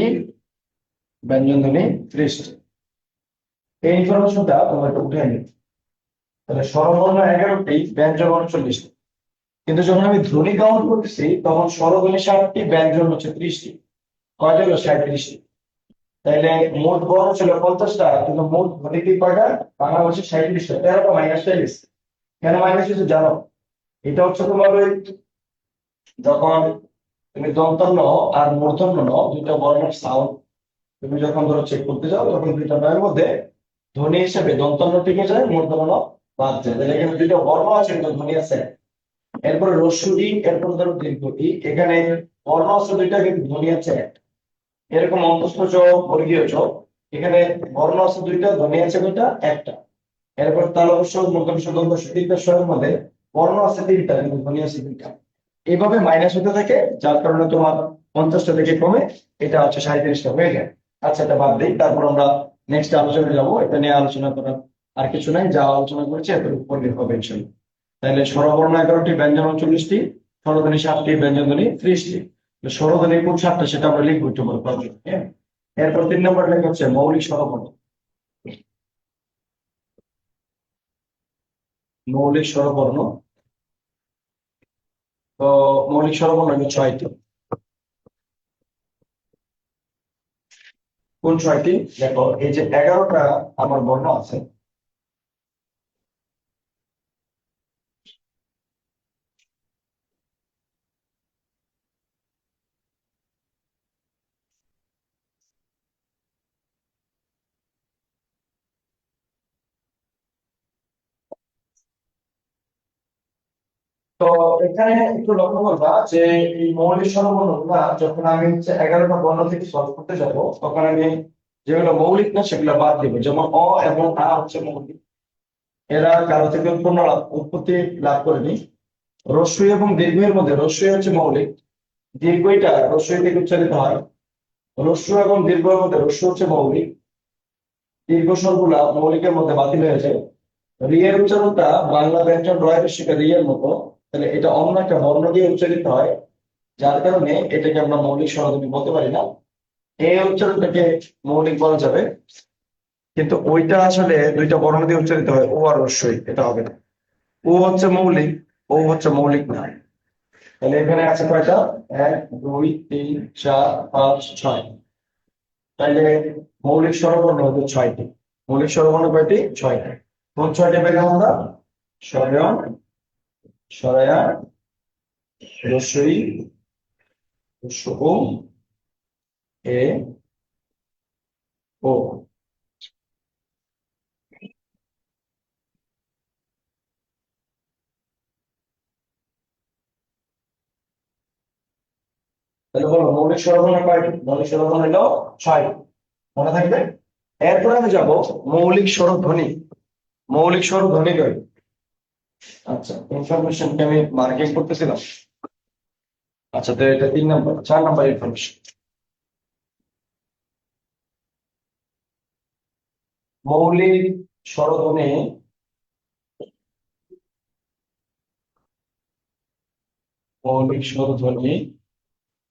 ব্যঞ্জন ধ্বনি 30টি। এই ইনফরমেশনটা তোমরা একটু উঠে নিও। তাহলে স্বরবর্ণ 11টি, ব্যঞ্জন 39টি। কিন্তু যখন আমি ধ্বনি কাউন্ট করতেছি তখন স্বরধ্বনি 7টি, ব্যঞ্জন হচ্ছে 30টি। কয়টা হলো? 37টি। তাইলে মোট বর্ণ ছিল 50টা, কিন্তু মোট ধ্বনি কি কয়টা? বাংলা ভাষায় 37টা। 13টা মাইনাস 40। কেন মাইনাস হয়েছে জানো? এটা হচ্ছে তোমার ওই, যখন তুমি দন্তন্য আর মূর্ধন্য ন দুইটা বর্ণের সাউন্ড তুমি যখন ধরো চেক করতে যাও, তখন দুইটা নয়ের মধ্যে ধ্বনি হিসেবে দন্তন্য টিকে যায়, মূর্ধন্য ন বাদ যায়। তাহলে এখানে দুইটা বর্ণ আছে কিন্তু ধ্বনি আছে। এরপরে রস্যু ই, এরপরে ধরো দীর্ঘ ই, এখানে বর্ণ আছে দুইটা কিন্তু ধ্বনি আছে একটা। এরকম অন্তস্থ চ, বর্গীয় চ, এখানে বর্ণ আছে দুইটা, ধ্বনি আছে দুইটা, একটা। এরপর তালব্য, মূর্ধন্য, দন্তস্ব, তিনটা স্বরের মধ্যে বর্ণ আছে তিনটা কিন্তু ধ্বনি আছে দুইটা। এইভাবে মাইনাস হতে থাকে, যার কারণে তোমার 50টা থেকে কমে এটা হচ্ছে 37টা হয়ে যায়। আচ্ছা, এটা বাদ দিই, তারপর আমরা নেক্সট আলোচনায় যাবো। এটা নিয়ে আলোচনা করার আর কিছু নাই, যা আলোচনা করেছি এর উপর হবে ইনশাল্লাহ। তাহলে স্বরবর্ণ 11টি, ব্যঞ্জন 39টি, স্বরধ্বনি 7টি, ব্যঞ্জন ধ্বনি 30টি। স্বরধ্বনি কোন 7টা সেটা আমরা লিখবো একটু পরে পাবো, হ্যাঁ। এরপর 3 নম্বর লেখা হচ্ছে মৌলিক স্বরবর্ণ। মৌলিক স্বরবর্ণ, তো মৌলিক স্বরবর্ণ হলো 6টি। কোন 6টি? দেখো, এই যে 11টা আমার বর্ণ আছে, তো এখানে একটু লক্ষ্য করবা যে এই মৌলিক স্বরবর্ণগুলা যখন আমি হচ্ছে 11টা বর্ণ থেকে সলভ করতে যাব, তখন আমি যেগুলো মৌলিক না সেগুলো বাদ দিব। যেমন অ এবং আ হচ্ছে মৌলিক, এরা কারো থেকে উৎপত্তি লাভ করেনি। রস্বই এবং দীর্ঘের মধ্যে রস্বই হচ্ছে মৌলিক, দীর্ঘইটা রস্বই থেকে উচ্চারিত হয়। রস্য এবং দীর্ঘের মধ্যে রস্য হচ্ছে মৌলিক, দীর্ঘ স্বরগুলা মৌলিকের মধ্যে বাতিল হয়ে যায়। রিয়ের উচ্চারণটা বাংলা ব্যঞ্জন রয়ের শিখে রিয়ের মতো, তাহলে এটা অন্য একটা বর্ণ দিয়ে উচ্চারিত হয়, যার কারণে এটাকে আমরা মৌলিক স্বরধ্বনি বলতে পারি না। এই উচ্চারণটাকে মৌলিক বলা যাবে, কিন্তু ওইটা আসলে দুইটা বর্ণ দিয়ে উচ্চারিত হয়, ও আর রস্যই, এটা হবে না। ও হচ্ছে মৌলিক, ও হচ্ছে মৌলিক না। তাহলে এখানে আছে কয়টা? 1 2 3 4 5 6। তাহলে মৌলিক স্বরবর্ণ হচ্ছে 6টি। মৌলিক স্বরবর্ণ কয়টি? 6টি। কোন 6টি পেলাম আমরা? স্বরয়ন, স্বরয়া, রস্বই, রস্ব ও, এ, ও। তাহলে বলো মৌলিক স্বরবর্ণ কয়টি? মৌলিক স্বরবর্ণ হলো 6টি, মনে থাকবে। এরপরে আমি যাব মৌলিক স্বরধ্বনি। মৌলিক স্বরধ্বনি কয়টি? আচ্ছা, ইনফরমেশনকে আমি মার্কিং করতেছিলাম। আচ্ছা, তো এটা 3 নাম্বার, 4 নাম্বার ইনফরমেশন। মৌলিক স্বরধ্বনি, মৌলিক স্বরধ্বনি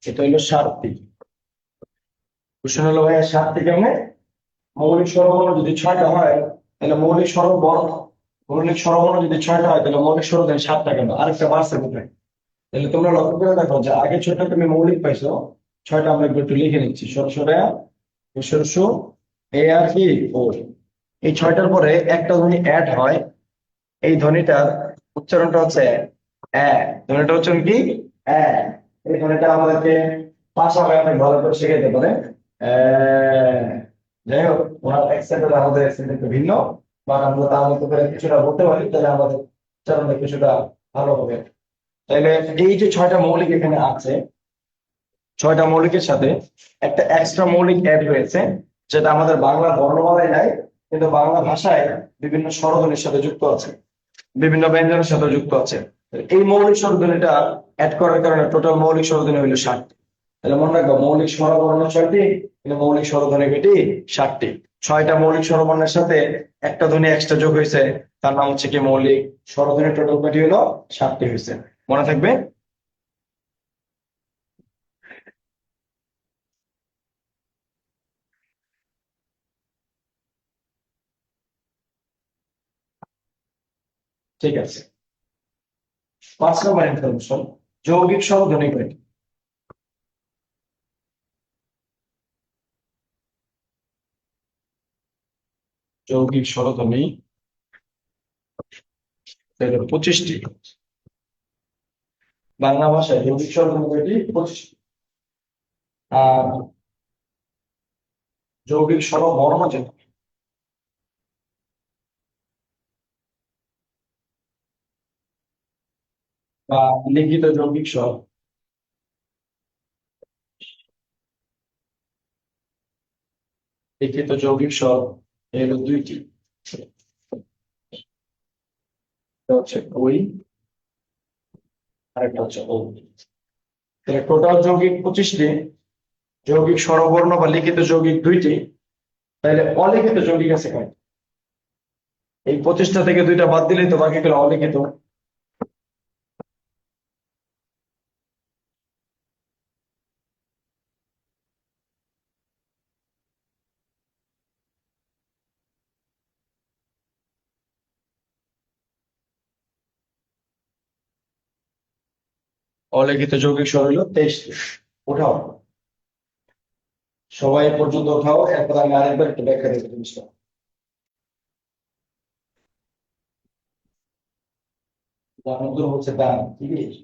এটা হলো 7টি। কোশ্চেন হলো ভাইয়া 7টি কেমনে? মৌলিক স্বরবর্ণ যদি 6টা হয় তাহলে মৌলিক স্বরবর্ণ যদি 6টা হয় তাহলে মৌলিক স্বরধ্বনি 7টা কেন? আরেকটা বাড়ছে কোথায়? তাহলে তোমরা লক্ষ্য করে দেখো যে আগে 6টা তুমি মৌলিক পাইছো, 6টা আমরা একটু লিখে নিচ্ছি। সরসরা, সরসু, এ আর কি ও। এই 6টার পরে একটা ধ্বনি অ্যাড হয়, এই ধ্বনিটার উচ্চারণটা হচ্ছে অ্যা। ধ্বনিটা উচ্চারণ কি? অ্যা। এই ধ্বনিটা আমাদেরকে ভাষা ভাই অনেক ভালো করে শিখাইতে পারে। যাই হোক, ওনার অ্যাকসেন্ট আর আমাদের অ্যাকসেন্ট একটু ভিন্ন, বা আমরা তার মতো করে কিছুটা বলতে পারি, তাহলে আমাদের উচ্চারণটা কিছুটা ভালো হবে। তাহলে এই যে 6টা মৌলিক এখানে আছে, 6টা মৌলিকের সাথে একটা এক্সট্রা মৌলিক অ্যাড হয়েছে, যেটা আমাদের বাংলা বর্ণমালায় নাই, কিন্তু বাংলা ভাষায় বিভিন্ন স্বরধ্বনির সাথে যুক্ত আছে, বিভিন্ন ব্যঞ্জনের সাথে যুক্ত আছে। এই মৌলিক স্বরধ্বনিটা অ্যাড করার কারণে টোটাল মৌলিক স্বরধ্বনি হইলো 7টি। তাহলে মনে রাখবো, মৌলিক স্বরবর্ণ 6টি, কিন্তু মৌলিক স্বরধ্বনি কেটি 7টি। 6টা মৌলিক স্বরবর্ণের সাথে একটা ধ্বনি এক্সট্রা যোগ হয়েছে, তার নাম হচ্ছে কি মৌলিক স্বরধ্বনি। টোটাল কয়টি হলো? 7টি হয়েছে। মনে থাকবে? ঠিক আছে। 5 নম্বর ইনফরমেশন, যৌগিক স্বরধ্বনি কয়টি? যৌগিক স্বরধ্বনি 25টি। বাংলা ভাষায় যৌগিক স্বরধ্বনি কয়টি? 25টি। আর যৌগিক স্বরবর্ণ যেটা, বা লিখিত যৌগিক স্বর, লিখিত যৌগিক স্বর এর 2টি। একটা হচ্ছে ওই, আর একটা হচ্ছে ও। তাহলে টোটাল যৌগিক 25টি, যৌগিক স্বরবর্ণ বা লিখিত যৌগিক 2টি। তাহলে অলিখিত যৌগিক আছে কয়টি? এই 25টা থেকে 2টা বাদ দিলেই তো বাকিগুলো অলিখিত। অলিখিত যৌগিক স্বর হলো 23টি। ওঠাও, সবাই এ পর্যন্ত ওঠাও, এরপর আমি আরেকবার একটু ব্যাখ্যা দেবো জিনিসটা। দাম হচ্ছে দাম, ঠিক আছে?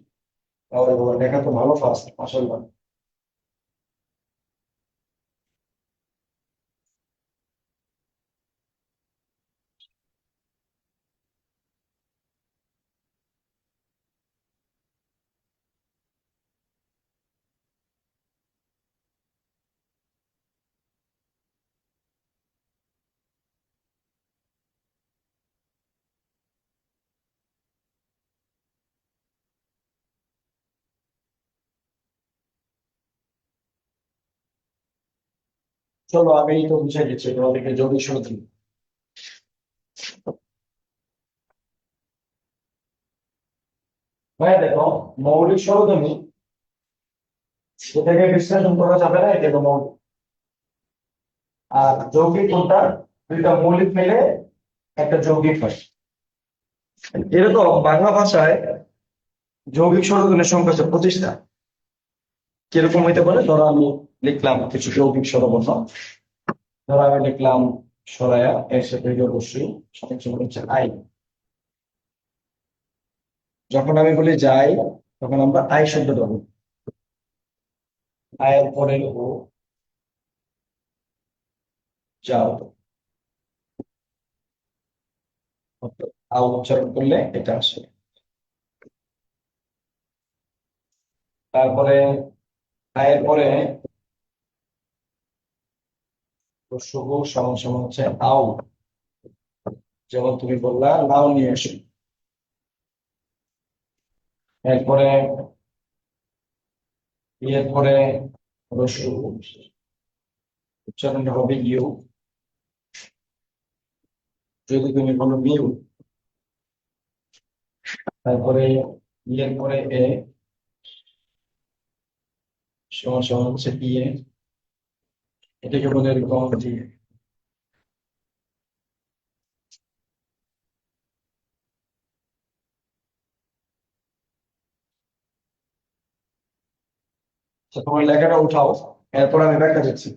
তাহলে দেখা তো ভালো ফাস্ট, মাশাআল্লাহ। চলো আমি তো বুঝাই দিচ্ছি তোমাদেরকে যৌগিক স্বরধ্বনি। ভাই দেখো, মৌলিক স্বরধ্বনি সেটাকে বিশ্লেষণ করা যাবে না, এটা তো মৌলিক। আর যৌগিক কোনটা? 2টা মৌলিক মিলে একটা যৌগিক হয়। এরকম বাংলা ভাষায় যৌগিক স্বরধ্বনির সংখ্যা হচ্ছে 25টা। কিরকম হইতে পারে? ধরো আমি লিখলাম কিছু যৌগিক স্বরবর্ণ। ধরো আমি লিখলাম সরায়া, এর সাথে হইলো অবশ্যই সঠিক সংখ্যা হচ্ছে আই। যখন আমি বলি যাই, তখন আমরা আই শব্দটা বলি। আয়ের পরে ও, যাও। অর্থাৎ আ উচ্চারণ করলে এটা আসে। তারপরে আয়ের পরে শুভ সমান সমান হচ্ছে আও। যেমন তুমি বললা নাও নিয়ে এসো, এরপরে এরপরে রস্যু, উচ্চারণটা হবে ইউ। যদি তুমি বলো মিউ, তারপরে এরপরে এ সমান সমান হচ্ছে ইয়ে, এটাকে বলে এরকম দিয়ে। তোমার লেখাটা উঠাও, এরপর আমি ব্যাখ্যা দিচ্ছি।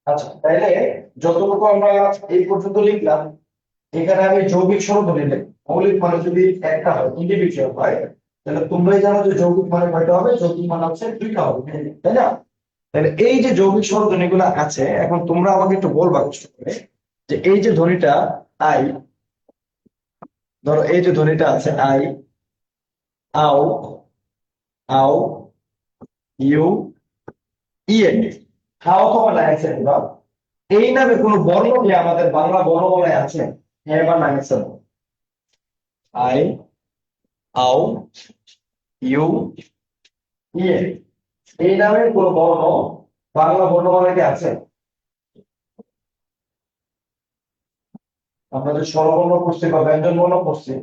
আচ্ছা, তাইলে যতটুকু আমরা এই পর্যন্ত লিখলাম, এখানে আমি যৌগিক সরবরাহ নিলাম। মৌলিক মানে যদি একটা হয়, ইন্ডিভিজুয়াল হয়, তাহলে তোমরাই জানো যে যৌগিক মানে কয়টা হবে। যৌগিক মানে হচ্ছে দুইটা হবে, তাই না? তাহলে এই যে যৌগিক স্বরধ্বনি গুলো আছে, এখন তোমরা আমাকে একটু বলবা কষ্ট করে যে এই যে ধ্বনিটা আই, ধরো এই যে ধ্বনিটা আছে আই, আও, আও, ইউ, ইয়ে, হাও অথবা না আছে, এই নামে কোন বর্ণ কি আমাদের বাংলা বর্ণমালায় আছে? হ্যাঁ বা না আছে? আই, আও, ইউ, ইয়ে, এই নামে কোন বর্ণ বাংলা বর্ণমালায় কি আছে? আমরা যে স্বরবর্ণ পড়ছি বা ব্যঞ্জন বর্ণ পড়ছি,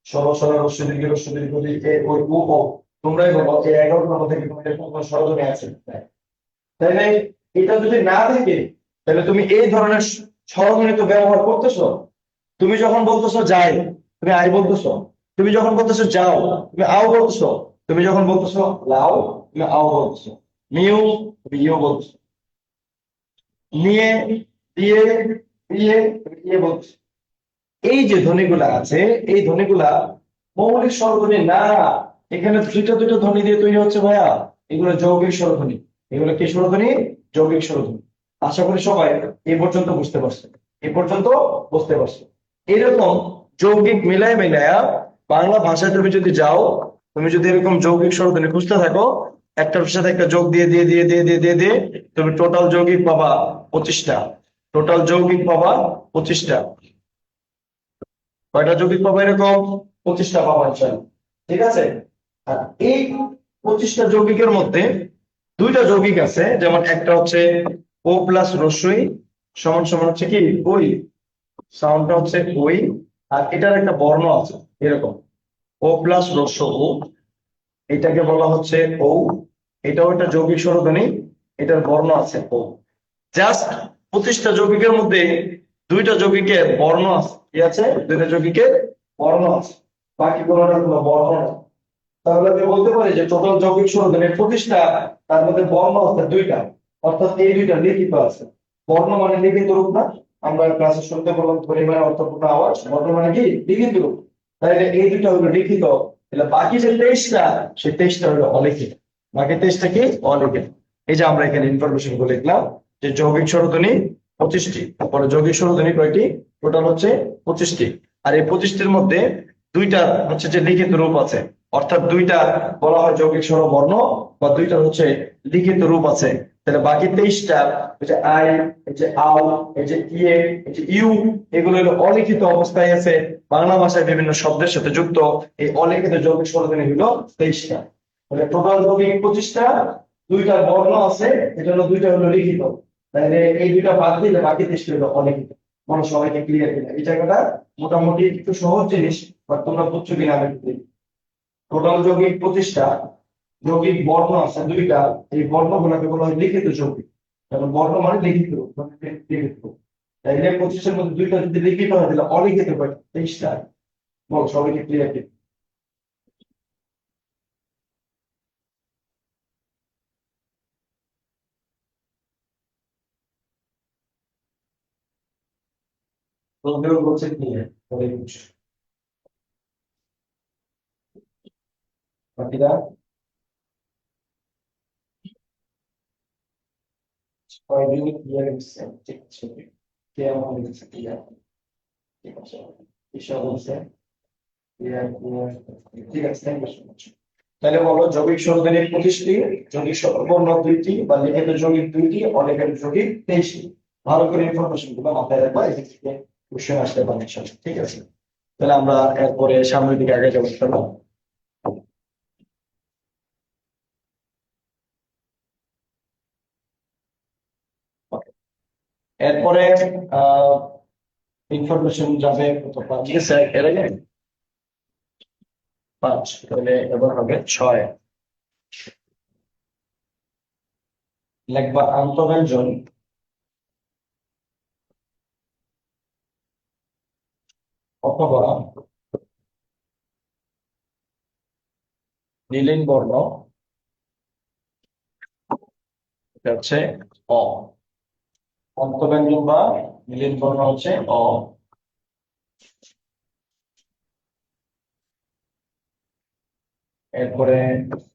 স্বর স্বর রস্য দীর্ঘ রস্য দীর্ঘ দীর্ঘ, এ ওই ও ও, তোমরাই বলো এই 11টার মধ্যে কি তোমার এরকম কোনো স্বরধ্বনি আছে? তাহলে এটা যদি না থাকে, তাহলে তুমি এই ধরনের স্বরধ্বনি তো ব্যবহার করতেছো। তুমি যখন বলতেছো যাই, তুমি আই বলতেছো। তুমি যখন বলতেছো যাও, তুমি আও বলতেছো। তুমি যখন বলতেছো লাও, তুমি আও বলতেছো। মিউ, তুমি ইউ বলতেছো। নিয়ে, দিয়ে, দিয়ে, তুমি ইয়ে বলতেছো। এই যে ধ্বনিগুলা আছে, এই ধ্বনিগুলা মৌলিক স্বরধ্বনি না। এখানে দুইটা দুইটা ধ্বনি দিয়ে তৈরি হচ্ছে ভাইয়া, এগুলো যৌগিক স্বরধ্বনি। এগুলো কি স্বরধ্বনি? যৌগিক স্বরধ্বনি। আশা করি সবাই এই পর্যন্ত বুঝতে পারছে। এই পর্যন্ত বুঝতে পারছো? এরকম যৌগিক মিলায় মিলায়া বাংলা ভাষায় তুমি যদি যাও, তুমি যদি এরকম যৌগিক স্বরধ্বনি খুঁজতে থাকো, একটার সাথে একটা যোগ দিয়ে দিয়ে দিয়ে দিয়ে দিয়ে দিয়ে দিয়ে তুমি টোটাল যৌগিক পাবা 25টা। টোটাল যৌগিক পাবা 25টা। কয়টা যৌগিক পাবো? এরকম 25টা পাবো ইনশাআল্লাহ। ঠিক আছে? আর এই 25টা যৌগিকের মধ্যে দুইটা যৌগিক আছে, যেমন একটা হচ্ছে ও প্লাস রস্যই সমান সমান হচ্ছে কি ওই, সাউন্ডটা হচ্ছে ওই। আর এটার একটা বর্ণ আছে এরকম, ও প্লাস রস্য ও, এটাকে বলা হচ্ছে ও। এটাও একটা যৌগিক স্বরধ্বনি, এটার বর্ণ আছে ও। জাস্ট 25টা যৌগিকের মধ্যে দুইটা যৌগিকের বর্ণ আছে। কি আছে? দুইটা যৌগিকের বর্ণ আছে, বাকি কোনোটার কোনো বর্ণ নেই। তাহলে আমি বলতে পারি যে টোটাল যৌগিক স্বরধ্বনি 25টা, তার মধ্যে বর্ণ আছে দুইটা, অর্থাৎ এই দুইটা লিখিত আছে। বর্ণ মানে লিখিত রূপ না? আমরা ক্লাসে শুনতে বললাম ধ্বনি মানে অর্থপূর্ণ আওয়াজ, বর্ণ মানে কি লিখিত রূপ। তাহলে এই দুটো হলো লিখিত, তাহলে বাকি যে 23টা, সেই 23টা হলো অলিখিত। বাকি 23টা কি অলিখিত। এই যে আমরা এখানে ইনফরমেশন গুলো লিখলাম যে যৌগিক স্বরধ্বনি 25টি, তারপরে যৌগিক স্বরধ্বনি কয়টি, টোটাল হচ্ছে 25টি। আর এই 25টির মধ্যে দুইটা হচ্ছে যে লিখিত রূপ আছে, অর্থাৎ দুইটা বলা হয় যৌগিক স্বরবর্ণ, বা দুইটা হচ্ছে লিখিত রূপ আছে। তাহলে বাকি 23টা, এই যে আই, এই যে আও, এই যে ইয়ে, এই যে ইউ, এগুলো হলো অলিখিত অবস্থায় আছে, বাংলা ভাষায় বিভিন্ন শব্দের সাথে যুক্ত। এই অলিখিত যৌগিক স্বরধ্বনি হলো 23টা। তাহলে টোটাল যৌগিক 25টা, দুইটা বর্ণ আছে, এজন্য দুইটা হলো লিখিত। তাহলে এই দুইটা বাদ দিলে বাকি 23টা হলো অলিখিত। মনে সবাইকে ক্লিয়ার কিনা এই জায়গাটা? মোটামুটি একটু সহজ জিনিস, বাট তোমরা বুঝছো কিনা আমি একটু দেখি। টোটাল যৌগিক 25টা, যৌগিক বর্ণ আছে দুইটা, এই বর্ণগুলোকে বলা হয় লিখিত যৌগিক। কারণ বর্ণ মানে লিখিত রূপ, মানে লিখিত রূপ। তাইলে 25-এর মধ্যে দুইটা যদি লিখিত হয় তাহলে অলিখিত হয় 23টা। বল সবাইকে ক্লিয়ার কি? তোমরা বলছে ক্লিয়ার, তাহলে বুঝছো। বাকিরা সবাই ক্লিয়ার হচ্ছে? ঠিক আছে, কে আমার লিখছে ক্লিয়ার? ঠিক আছে, ঈশ্বর বলছে ক্লিয়ার ক্লিয়ার। ঠিক আছে, থ্যাংক ইউ সো মাচ। তাহলে বলো যৌগিক স্বরধ্বনির 25টি, যৌগিক স্বরবর্ণ 2টি, বা লিখিত যৌগিক 2টি, অলিখিত যৌগিক 23টি। ভালো করে ইনফরমেশন গুলো মাথায় রাখবা, এখান থেকে কোশ্চেন আসতে পারে ইনশাআল্লাহ। ঠিক আছে, তাহলে আমরা এরপরে সামনের দিকে আগে যাবো ইনশাআল্লাহ। এরপরে আহ ইনফরমেশন যাবে কত, 5? ঠিক আছে, এর আগে 5, তাহলে এবার হবে 6। লিখবা আন্তঃব্যঞ্জন অথবা নীলিন বর্ণ, এটা হচ্ছে অ। অন্তঃব্যঞ্জন বা নীলিন বর্ণ হচ্ছে অ। এরপরে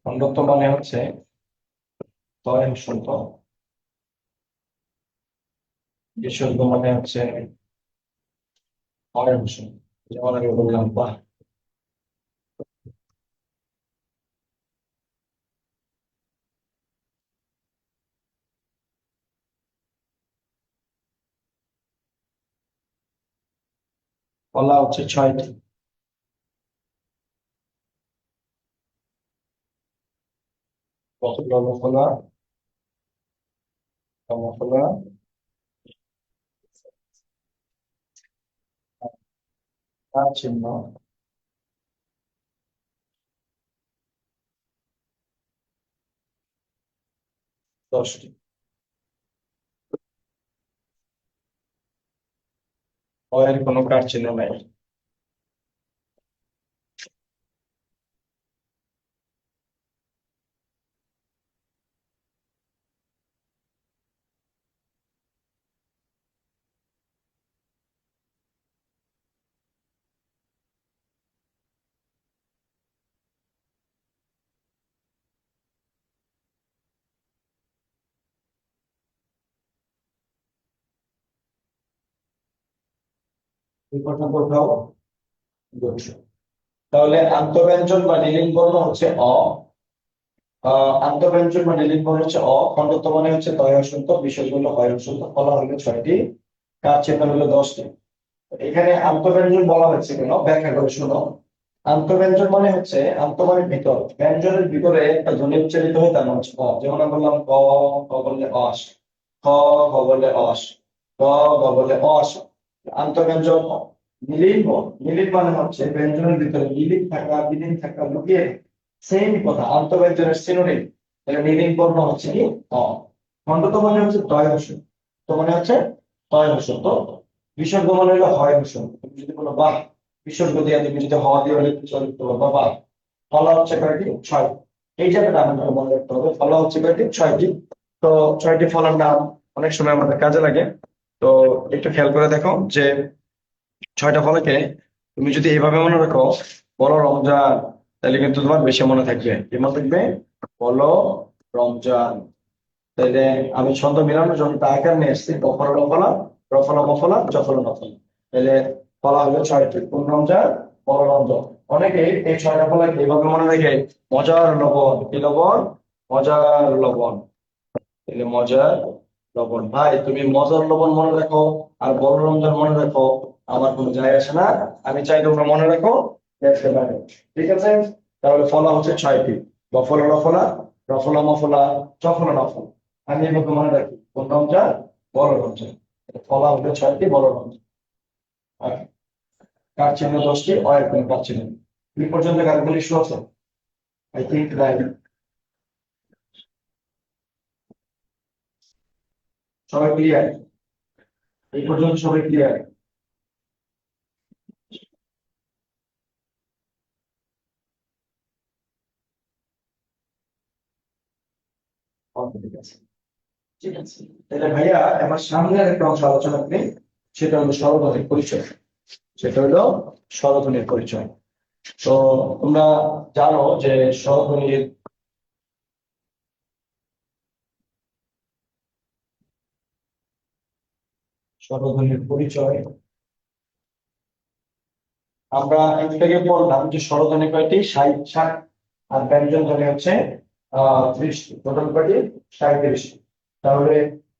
খণ্ডত্ব মানে হচ্ছে তয় হস্যন্ত, বিসর্গ মানে হচ্ছে হয় হস্যন্ত। যেমন আমি বললাম বাহ। ফলা হচ্ছে 6টি। কতগুলো হলো ফলা? ফলা, তার চিহ্ন, 10টি। অয়ের কোনো কার চিহ্ন নাই। এই কথা কোথাও গুড। তাহলে আন্তঃব্যঞ্জন বা নীলিন বর্ণ হচ্ছে অ। আন্তঃব্যঞ্জন বা নীলিন বর্ণ হচ্ছে অ। খণ্ডত্ব মানে হচ্ছে তয় হস্যন্ত, বিসর্গ হলো হয় হস্যন্ত, ফলা হলো 6টি, কার চিহ্ন হলো 10টি। এখানে আন্তঃব্যঞ্জন বলা হয়েছে কেন ব্যাখ্যা করে শুনো। আন্তঃব্যঞ্জন মানে হচ্ছে, আন্ত মানে ভিতর, ব্যঞ্জনের ভিতরে একটা ধ্বনি উচ্চারিত হয়, তার নাম হচ্ছে অ। যেমন আমি বললাম ক, ক বললে অস, খ, খ বললে অস, গ, গ বললে অস। আন্তঃব্যঞ্জন অ। মিলিন বর্ণ, মিলিন মানে হচ্ছে ব্যঞ্জনের ভিতরে মিলিন থাকা, বিলীন থাকা, লুকিয়ে সেম কথা, আন্তঃব্যঞ্জনের সিনোনিম। তাহলে মিলিন বর্ণ হচ্ছে কি অ। খণ্ডত মানে হচ্ছে তয় হস্য, তো মানে হচ্ছে তয় হস্য। তো বিসর্গ মানে হলো হয় হস্য। তুমি যদি বলো বাহ, বিসর্গ দিয়ে তুমি যদি হ দিয়ে হলে চলিত বা বাহ। ফলা হচ্ছে কয়টি? 6। এই জায়গাটা আমাদের মনে রাখতে হবে, ফলা হচ্ছে কয়টি? 6টি। তো 6টি ফলার নাম অনেক সময় আমাদের কাজে লাগে। তো একটু খেয়াল করে দেখো যে 6টা ফলাকে তুমি যদি এইভাবে মনে রাখো, বলো রমজান, তাহলে কিন্তু তোমার বেশি মনে থাকবে। কি মনে থাকবে? বলো রমজান। তাইলে আমি ছন্দ মিলানোর জন্য একটা আকার নিয়ে এসেছি, কফলা রফলা, রফলা মফলা, জফলা নফলা। তাহলে ফলা হলো 6টি। কোন রমজান? বলো রমজান। অনেকে এই 6টা ফলাকে এইভাবে মনে রেখে মজার লবণ, কি লবণ? মজার লবণ। তাহলে মজার লবণ। ভাই তুমি মজার লবণ মনে রাখো আর বড় রমজান মনে রাখো, আমার কোনো যায় আসে না। আমি চাই তোমরা মনে রাখো, দেখতে পারো। ঠিক আছে? তাহলে ফলা হচ্ছে 6টি। বফলা রফলা, রফলা মফলা, চফলা নফলা। আমি এভাবে মনে রাখি, কোন রমজান? বড় রমজান। ফলা হচ্ছে 6টি, বড় রমজান। আর কার চিহ্ন 10টি, অয়ের কোনো কার চিহ্ন নেই। এই পর্যন্ত কারগুলি শুনছো? I think right. সবাই ক্লিয়ার? এই পর্যন্ত সবাই ক্লিয়ার? ঠিক আছে, ঠিক আছে। তাহলে ভাইয়া আমার সামনের একটা অংশ আলোচনা করি, সেটা হলো স্বরধ্বনির পরিচয়। সেটা হলো স্বরধ্বনির পরিচয়। তো তোমরা জানো যে স্বরধ্বনির স্বরধ্বনির পরিচয় আমরা একটু আগে বললাম যে স্বরধ্বনি কয়টি? 60। আর ব্যঞ্জন ধ্বনি হচ্ছে 30টি। টোটাল কয়টি? 37টি। তাহলে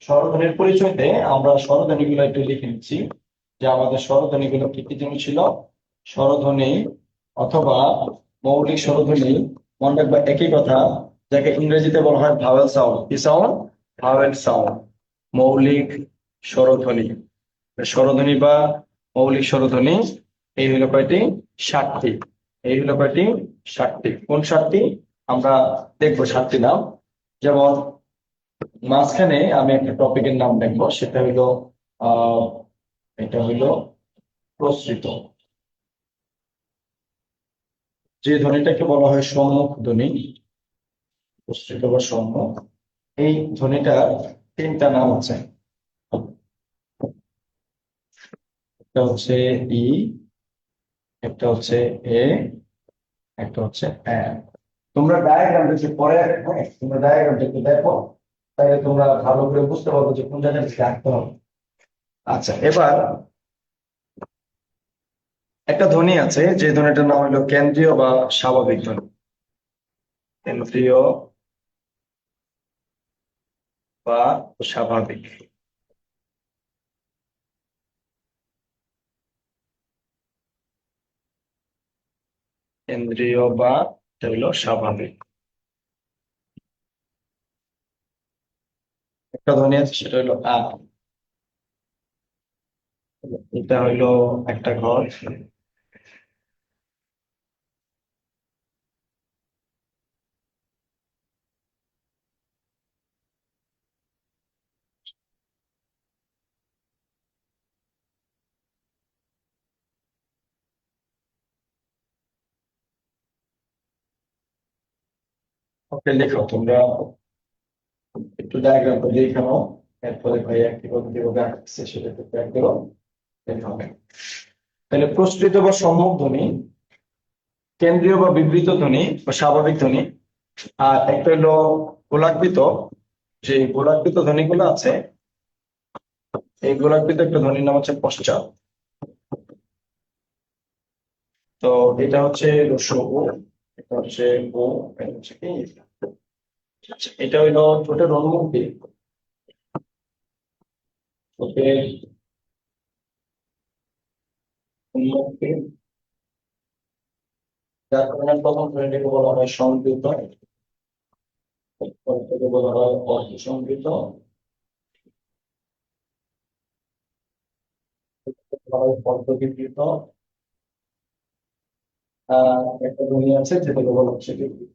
স্বরধ্বনির পরিচয়তে আমরা স্বরধ্বনি গুলো একটু লিখে নিচ্ছি, যে আমাদের স্বরধ্বনি গুলো কি কি জিনিস ছিল। স্বরধ্বনি অথবা মৌলিক স্বরধ্বনি, মনে রাখবা একই কথা, যাকে ইংরেজিতে বলা হয় ভাওয়েল সাউন্ড। কি সাউন্ড? Vowel sound. মৌলিক স্বরধ্বনি, স্বরধ্বনি বা মৌলিক স্বরধ্বনি এই হলো কয়টি? 60টি। এই হলো কয়টি? 60টি। কোন 60টি? আমরা দেখবো 60টি নাম। যেমন মাঝখানে আমি একটা টপিকের নাম দেখবো, সেটা হলো আহ এটা হলো প্রসৃত। যে ধ্বনিটাকে বলা হয় সম্মুখ ধ্বনি, প্রসৃত বা সম্মুখ, এই ধ্বনিটার 3টা নাম আছে। একটা হচ্ছে ই, একটা হচ্ছে এ, একটা হচ্ছে এ। তোমরা ডায়াগ্রামটা যে পরে, হ্যাঁ তোমরা ডায়াগ্রামটা একটু দেখো, তাহলে তোমরা ভালো করে বুঝতে পারবে যে কোন জায়গায় কি আঁকতে হবে। আচ্ছা, এবার একটা ধ্বনি আছে, যে ধ্বনিটার নাম হলো কেন্দ্রীয় বা স্বাভাবিক ধ্বনি। কেন্দ্রীয় বা স্বাভাবিক। কেন্দ্রীয় বা এটা হলো স্বাভাবিক। একটা ধ্বনি আছে, সেটা হলো আ। এটা হইলো একটা ঘর। ওকে, লেখো তোমরা একটু ডায়াগ্রামটা দেখে নাও। এরপরে ভাইয়া কিভাবে কিভাবে আঁকছে সেটা একটু প্ল্যান করো, দেখতে হবে। তাহলে প্রস্তুত বা সম্মুখ ধ্বনি, কেন্দ্রীয় বা বিবৃত ধ্বনি বা স্বাভাবিক ধ্বনি, আর একটা হলো গোলাকৃত। যে গোলাকৃত ধ্বনিগুলো আছে, এই গোলাকৃত একটা ধ্বনির নাম হচ্ছে পশ্চাৎ। তো এটা হচ্ছে রস্য ও, এটা হচ্ছে ও, এটা হচ্ছে কি? আচ্ছা, এটা হইলো ঠোঁটের উন্মুখ দিক। ঠোঁটের উন্মুখ দিক, যার কারণে প্রথম ধ্বনিটাকে বলা হয় সংযুক্ত, পরটাকে বলা হয় অর্ধ সংযুক্ত, বলা হয় পর্দবিকৃত। একটা ধ্বনি আছে যেটাকে বলা হচ্ছে বিকৃত।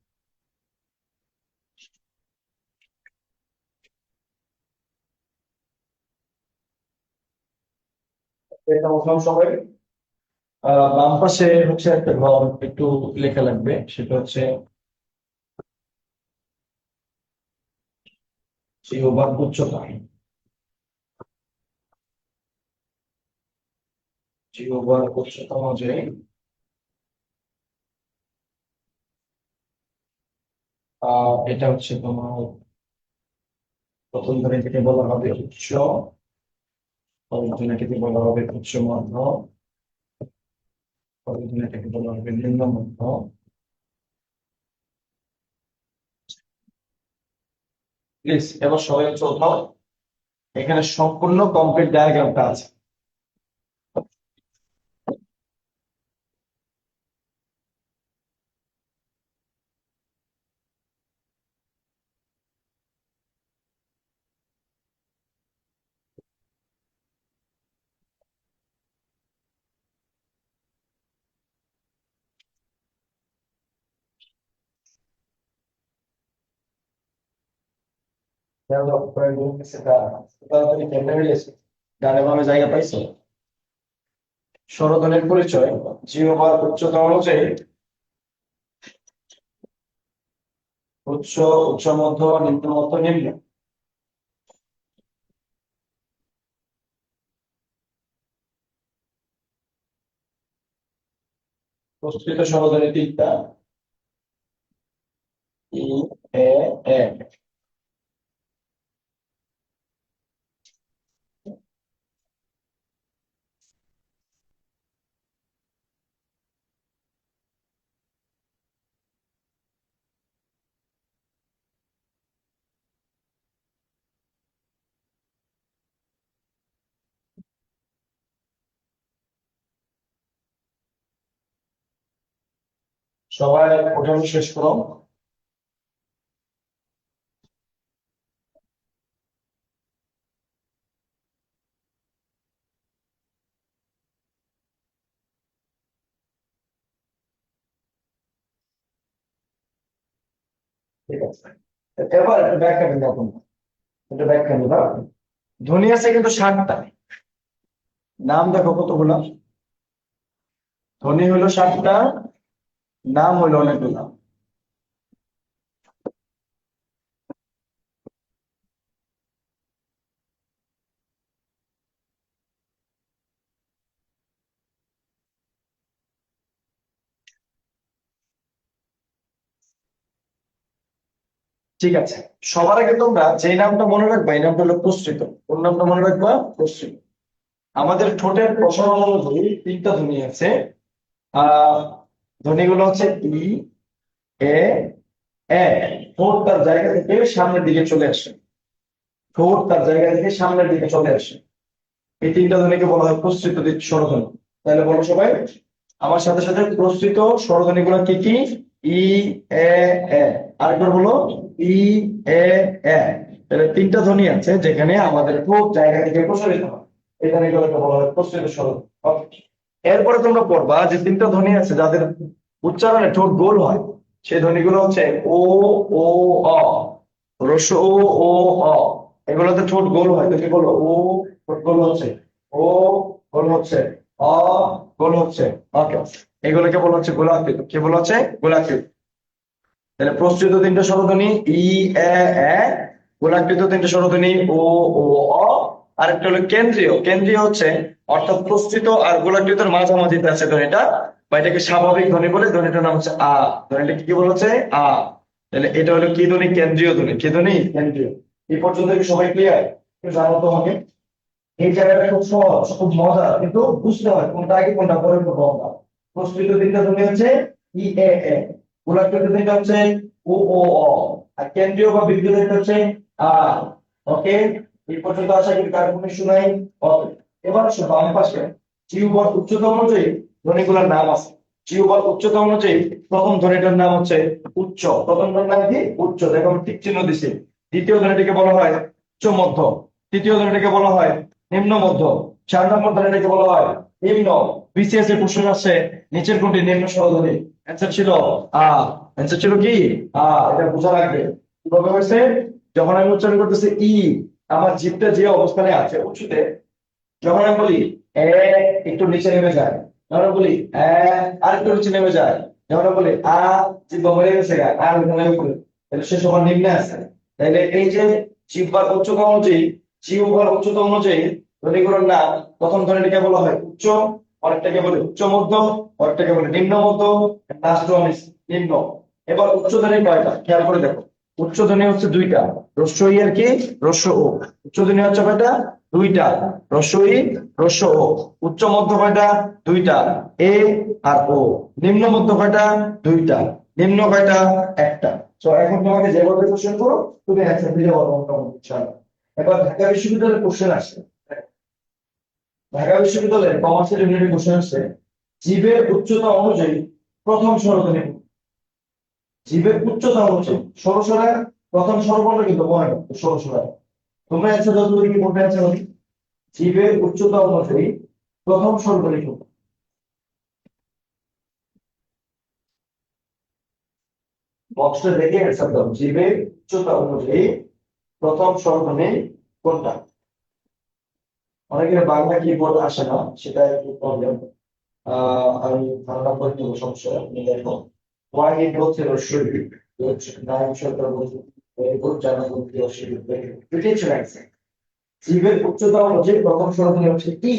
এটা প্রথম সবাই বাম পাশে হচ্ছে একটা ঘর, একটু লেখা লাগবে, সেটা হচ্ছে জিহ্বার উচ্চতা। জিহ্বার উচ্চতম অনুযায়ী এটা হচ্ছে তোমার প্রথম ধ্বনিটাকে বলা হবে উচ্চ, পরের ধ্বনিটাকে বলা হবে উচ্চ মধ্য, পরের ধ্বনিটাকে বলা হবে নিম্ন মধ্য। প্লিজ এবার সবাই হচ্ছে কোথাও এখানে সম্পূর্ণ কমপ্লিট ডায়াগ্রামটা আছে। তাড়াতাড়ি কেমনে মিলেছে, ডানে বামে জায়গা পাইছো? স্বরধ্বনির পরিচয় জিহ্বার উচ্চতা অনুযায়ী উচ্চ, উচ্চ মধ্য, নিম্ন মধ্য, নিম্ন। প্রস্তুত স্বরধ্বনি তিনটা, ই, এ, এ। সবাই ওঠানো শেষ করো। ঠিক আছে, এবার একটা ব্যাখ্যা দিন এখন, একটা ব্যাখ্যা দিবা। ধ্বনি আছে কিন্তু 60টা, নাম দেখো কতগুলা। ধ্বনি হলো 60টা, নাম হলো অনেকগুলা। ঠিক আছে, সবার আগে তোমরা যে নামটা মনে রাখবা এই নামটা হলো প্রসৃত। কোন নামটা মনে রাখবা? প্রসৃত। আমাদের ঠোঁটের প্রসারণ অনুযায়ী তিনটা ধ্বনি আছে। আহ ধ্বনিগুলো হচ্ছে ই, এ, এ। ঠোঁট তার জায়গা থেকে সামনের দিকে চলে আসে, ঠোঁট তার জায়গা থেকে সামনের দিকে চলে আসে। এই তিনটা ধ্বনিকে বলা হয় প্রসৃত স্বরধ্বনি। তাহলে বলো সবাই আমার সাথে সাথে, প্রসৃত স্বরধ্বনি গুলো কি কি? ই, এ, এ। আরেকবার বলো, ই, এ, এ। তাহলে তিনটা ধ্বনি আছে যেখানে আমাদের ঠোঁট জায়গা থেকে প্রসারিত হয়, এই ধ্বনিগুলোকে বলা হয় প্রসৃত স্বরধ্বনি। Okay? এরপরে তোমরা পড়বা যে তিনটা ধ্বনি আছে যাদের উচ্চারণে ঠোঁট গোল হয়, সেই ধ্বনিগুলো হচ্ছে ও, ও, অ, রস ও, ও, অ। এগুলোতে ঠোঁট গোল হয়, তো কি বলো? ও ঠোঁট গোল হচ্ছে, ও গোল হচ্ছে, অ গোল হচ্ছে। ওকে, এগুলোকে বলা হচ্ছে গোলাকৃতি। কি বলা হচ্ছে? গোলাকৃতি। তাহলে প্রস্তুত তিনটা স্বরধ্বনি ই, এ, এ। গোলাকৃত তিনটা স্বরধ্বনি ও, ও, অ। আরেকটা হলো কেন্দ্রীয়। কেন্দ্রীয় হচ্ছে অর্থাৎ প্রস্তুত আর গোলাকৃতের মাঝামাঝিতে আছে ধ্বনিটা, বা এটাকে স্বাভাবিক ধ্বনি বলে। ধ্বনিটার নাম হচ্ছে আ। ধ্বনিটা কি বলা হচ্ছে? আ। তাহলে এটা হলো কি ধ্বনি? কেন্দ্রীয় ধ্বনি। কি ধ্বনি? কেন্দ্রীয়। এই পর্যন্ত কি সবাই ক্লিয়ার? একটু জানো তো আমাকে। এই জায়গাটা খুব সহজ, খুব মজা, কিন্তু বুঝতে হয় কোনটা আগে কোনটা পরে কোনটা। প্রস্তুত তিনটা ধ্বনি হচ্ছে ই, এ, এ। গোলাকৃত তিনটা হচ্ছে ও, ও, অ। আর কেন্দ্রীয় বা বিবৃত তিনটা হচ্ছে আ। ওকে, এই পর্যন্ত আশা করি কার কোনো ইস্যু নাই। ওকে, এবার আসো বাম পাশে জিহ্বার উচ্চতা অনুযায়ী ধ্বনিগুলোর নাম আছে। জিহ্বার উচ্চতা অনুযায়ী প্রথম ধ্বনিটার নাম হচ্ছে উচ্চ। প্রথম ধ্বনির নাম কি? উচ্চ। দেখো আমি টিক চিহ্ন দিছি। দ্বিতীয় ধ্বনিটিকে বলা হয় উচ্চ মধ্য। তৃতীয় ধ্বনিটাকে বলা হয় নিম্ন মধ্য। 4 নম্বর ধ্বনিটাকে বলা হয় নিম্ন। বিসিএস এর প্রশ্ন আসছে নিচের কোনটি নিম্ন স্বরধ্বনি? অ্যান্সার ছিল আ। অ্যান্সার ছিল কি? আ। এটা বোঝা লাগবে কিভাবে হয়েছে। যখন আমি উচ্চারণ করতেছি ই, আমার জিভটা যে অবস্থানে আছে উচ্চতে, যখন আমি বলি এ, একটু নিচে নেমে যায়। যখন আমি বলি এ, আর একটু নিচে নেমে যায়। যখন আমি বলি আ, জিহ্বা মরে গেছে গা, আর ওখানে উপরে, তাহলে সে সমান নিম্নে আছে। তাইলে এই যে জিহ্বার উচ্চতা অনুযায়ী, জিহ্বার উচ্চতা অনুযায়ী ধ্বনিগুলোর নাম, প্রথম ধ্বনিটিকে বলা হয় উচ্চ, অনেকটাকে বলে উচ্চ মধ্য, অনেকটাকে বলে নিম্ন মধ্য, লাস্ট ওয়ান ইজ নিম্ন। এবার উচ্চধ্বনি কয়টা খেয়াল করে দেখো। উচ্চধ্বনি হচ্ছে দুইটা, হ্রস্ব ই আর কি হ্রস্ব ও। উচ্চধ্বনি হচ্ছে কয়টা? দুইটা, হ্রস্ব ই হ্রস্ব ও। উচ্চ মধ্য কয়টা? দুইটা, এ আর ও। নিম্ন মধ্য কয়টা? দুইটা, নিম্ন কয়টা? একটা। তো এখন তোমাকে যেভাবে কোশ্চেন করো তুমি অ্যান্সার দিলে পারবে মোটামুটি ইনশাআল্লাহ। এবার ঢাকা বিশ্ববিদ্যালয়ের কোশ্চেন আসছে, ঢাকা বিশ্ববিদ্যালয়ের কমার্সের ইউনিটের কোশ্চেন আসছে, জীবের উচ্চতা অনুযায়ী প্রথম স্বরধ্বনি কোনটি? জীবের উচ্চতা অনুযায়ী সরসরায় প্রথম স্বরবর্ণ কিন্তু মনে রাখো সরসরায়। তোমরা অ্যান্সার দাও, তুমি কি কোনটা অ্যান্সার হবে? জীবের উচ্চতা অনুযায়ী প্রথম স্বরধ্বনি কোনটি? বক্সটা দেখে অ্যান্সার দাও, জীবের উচ্চতা অনুযায়ী প্রথম স্বরধ্বনি কোনটা? অনেকের বাংলা কিবোর্ড আসে না, সেটা একটু প্রবলেম। আমি বাংলা পড়তে সমস্যা, আপনি দেখো ওয়াহিদ বলছে রসুল, নাইম সরকার বলছে খুব জানা বলতে রসুল, এটাই ছিল অ্যান্সার। জীবের উচ্চতা অনুযায়ী প্রথম স্বরধ্বনি হচ্ছে ই।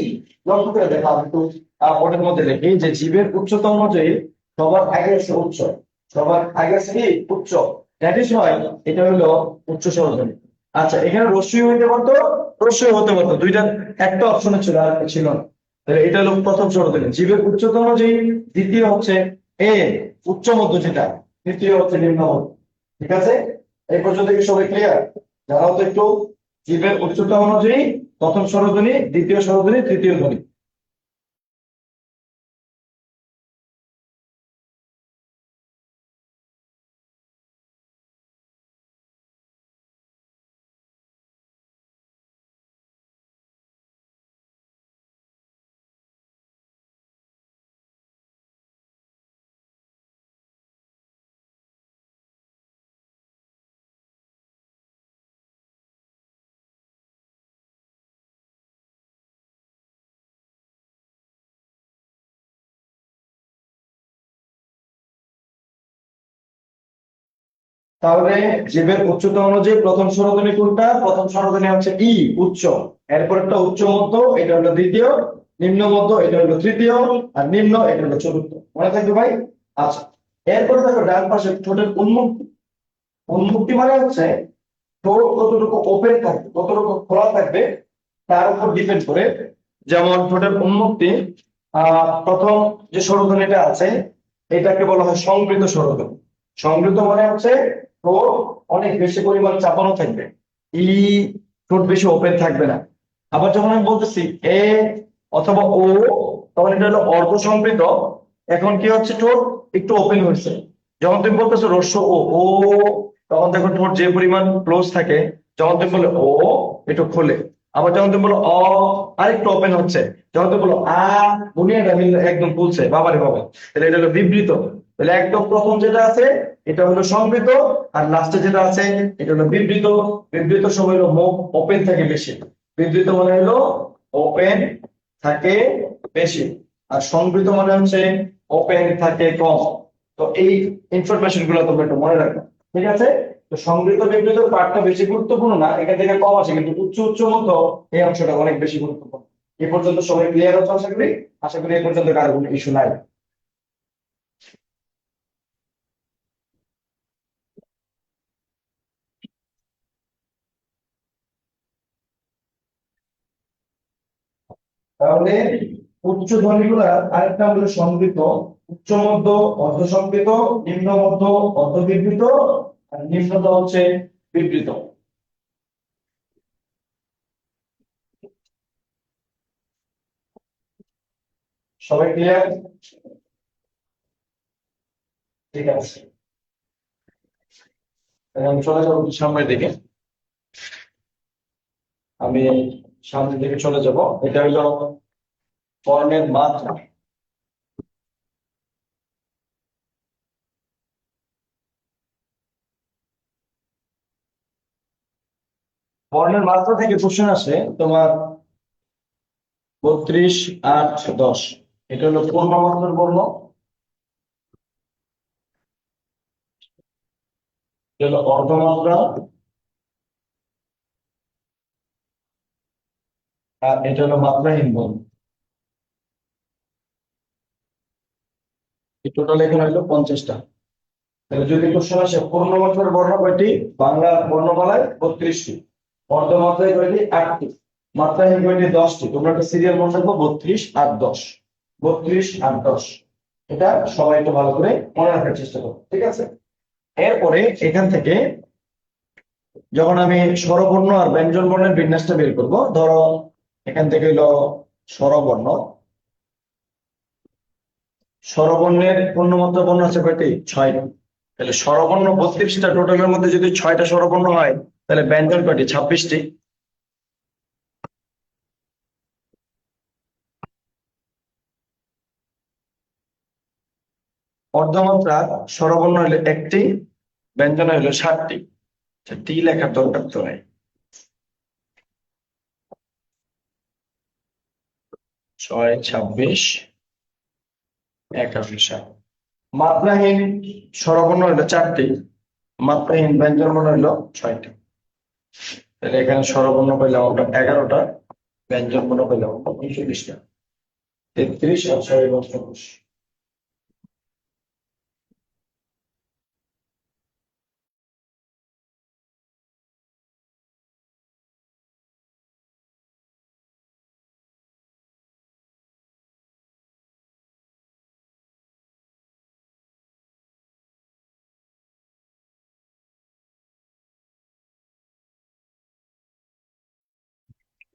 লক্ষ্য করে দেখো, আমি একটু বোর্ডের মধ্যে লিখি যে জীবের উচ্চতা অনুযায়ী সবার আগে আছে উচ্চ, সবার আগে আছে কি উচ্চ। দ্যাট ইজ হয় এটা হলো উচ্চ স্বরধ্বনি। আচ্ছা, এখানে রস্যই হইতে পারতো, রস্যই হতে পারতো, দুইটা একটা অপশনে ছিল, আর একটা ছিল না। তাহলে এটা হলো প্রথম স্বরধ্বনি। জীবের উচ্চতা অনুযায়ী দ্বিতীয় হচ্ছে এ, উচ্চ মধ্য যেটা, তৃতীয় হচ্ছে নিম্ন মধ্য। ঠিক আছে, এই পর্যন্ত কি সবাই ক্লিয়ার? যারা তো একটু, জীবের উচ্চতা অনুযায়ী প্রথম স্বরধ্বনি, দ্বিতীয় স্বরধ্বনি, তৃতীয় ধ্বনি। তাহলে জীবের উচ্চতা অনুযায়ী প্রথম স্বরধ্বনি কোনটা? প্রথম স্বরধ্বনি হচ্ছে ই, উচ্চ। এরপর একটা উচ্চ মধ্য, এটা হলো দ্বিতীয়। নিম্ন মধ্য, এটা হলো তৃতীয়। আর নিম্ন, এটা হলো চতুর্থ। মনে থাকবে ভাই? আচ্ছা, এরপর দেখো ডান পাশে ঠোঁটের উন্মুক্তি। উন্মুক্তি মানে হচ্ছে ঠোঁট কতটুকু ওপেন থাকবে, কতটুকু খোলা থাকবে তার উপর ডিপেন্ড করে। যেমন ঠোঁটের উন্মুক্তি, প্রথম যে স্বরধ্বনিটা আছে এটাকে বলা হয় সংবৃত স্বরধ্বনি। সংবৃত মানে হচ্ছে ঠোঁট অনেক বেশি পরিমাণ চাপানো থাকবে, ই ঠোঁট বেশি ওপেন থাকবে না। আবার যখন আমি বলতেছি এ অথবা ও, তখন এটা হলো অর্ধ সংবৃত। এখন কি হচ্ছে, ঠোঁট একটু ওপেন হয়েছে। যখন তুমি বলতেছো রস্য ও ও, তখন দেখো ঠোঁট যে পরিমাণ ক্লোজ থাকে। যখন তুমি বলো ও, একটু খোলে। আবার যখন তুমি বলো অ, আরেকটু ওপেন হচ্ছে। যখন তুমি বলো আ, দুনিয়াটা মিলে একদম খুলছে, বাবারে বাবা। তাহলে এটা হলো বিবৃত। তাহলে একদম প্রথম যেটা আছে এটা হলো সংবৃত, আর লাস্টে যেটা আছে এটা হলো বিবৃত। বিবৃত সময় হলো মুখ ওপেন থাকে বেশি, বিবৃত মানে হলো ওপেন থাকে বেশি। আর সংবৃত মানে হচ্ছে ওপেন থাকে কম। তো এই ইনফরমেশন গুলো তোমরা একটু মনে রাখবে। ঠিক আছে, তো সংবৃত বিবৃত পার্টটা বেশি গুরুত্বপূর্ণ না, এখান থেকে কম আছে, কিন্তু উচ্চ উচ্চ মধ্য এই অংশটা অনেক বেশি গুরুত্বপূর্ণ। এ পর্যন্ত সবাই ক্লিয়ার হচ্ছে আশা করি। আশা করি এ পর্যন্ত কারো কোনো ইস্যু নাই। তাহলে উচ্চ ধ্বনিগুলা আরেকটা হলো সংবৃত, উচ্চ মধ্য অর্ধ সংবৃত, নিম্ন মধ্য অর্ধ বিবৃত, আর নিম্নটা হচ্ছে বিবৃত। সবাই ক্লিয়ার? ঠিক আছে, তাহলে আমি চলে যাবো সামনের দিকে। আমি সামনের দিকে চলে যাব। এটা হলো বর্ণের মাত্রা। বর্ণের মাত্রা থেকে কোশ্চেন আসে তোমার 32, 8, 10। এটা হলো পূর্ণমাত্রার বর্ণ, এটা হলো অর্ধমাত্রা, আর এটা হলো মাত্রাহীন বর্ণ। এই টোটাল এখানে হলো 50টা। তাহলে যদি কোশ্চেন আসে পূর্ণমাত্রার বর্ণ কয়টি, বাংলা বর্ণমালায় 32টি, অর্ধমাত্রায় কয়টি 8টি, মাত্রাহীন কয়টি 10টি। তোমরা একটা সিরিয়াল মনে রাখবো 32 আর 10, 32 আর 10। এটা সবাই একটু ভালো করে মনে রাখার চেষ্টা করো, ঠিক আছে? এরপরে এখান থেকে যখন আমি স্বরবর্ণ আর ব্যঞ্জন বর্ণের বিন্যাসটা বের করব, ধরো এখান থেকে হলো স্বরবর্ণ। স্বরবর্ণের পূর্ণমাত্রা বর্ণ আছে কয়টি, 6টি। তাহলে স্বরবর্ণ 32টা, টোটালের মধ্যে যদি 6টা স্বরবর্ণ হয় তাহলে ব্যঞ্জন কয়টি, 26টি। অর্ধমাত্রার স্বরবর্ণ হলো 1টি, ব্যঞ্জন হলো 7টি। টি লেখার দরকার তো নাই। 6, 26, 11, মাত্রাহীন স্বরবর্ণ হলো 4টি, মাত্রাহীন ব্যঞ্জন বর্ণ হলো 6টি। তাহলে এখানে স্বরবর্ণ পেলাম আমরা 11টা, ব্যঞ্জন বর্ণ পেলাম আমরা 39টা। 33 আর 6 29।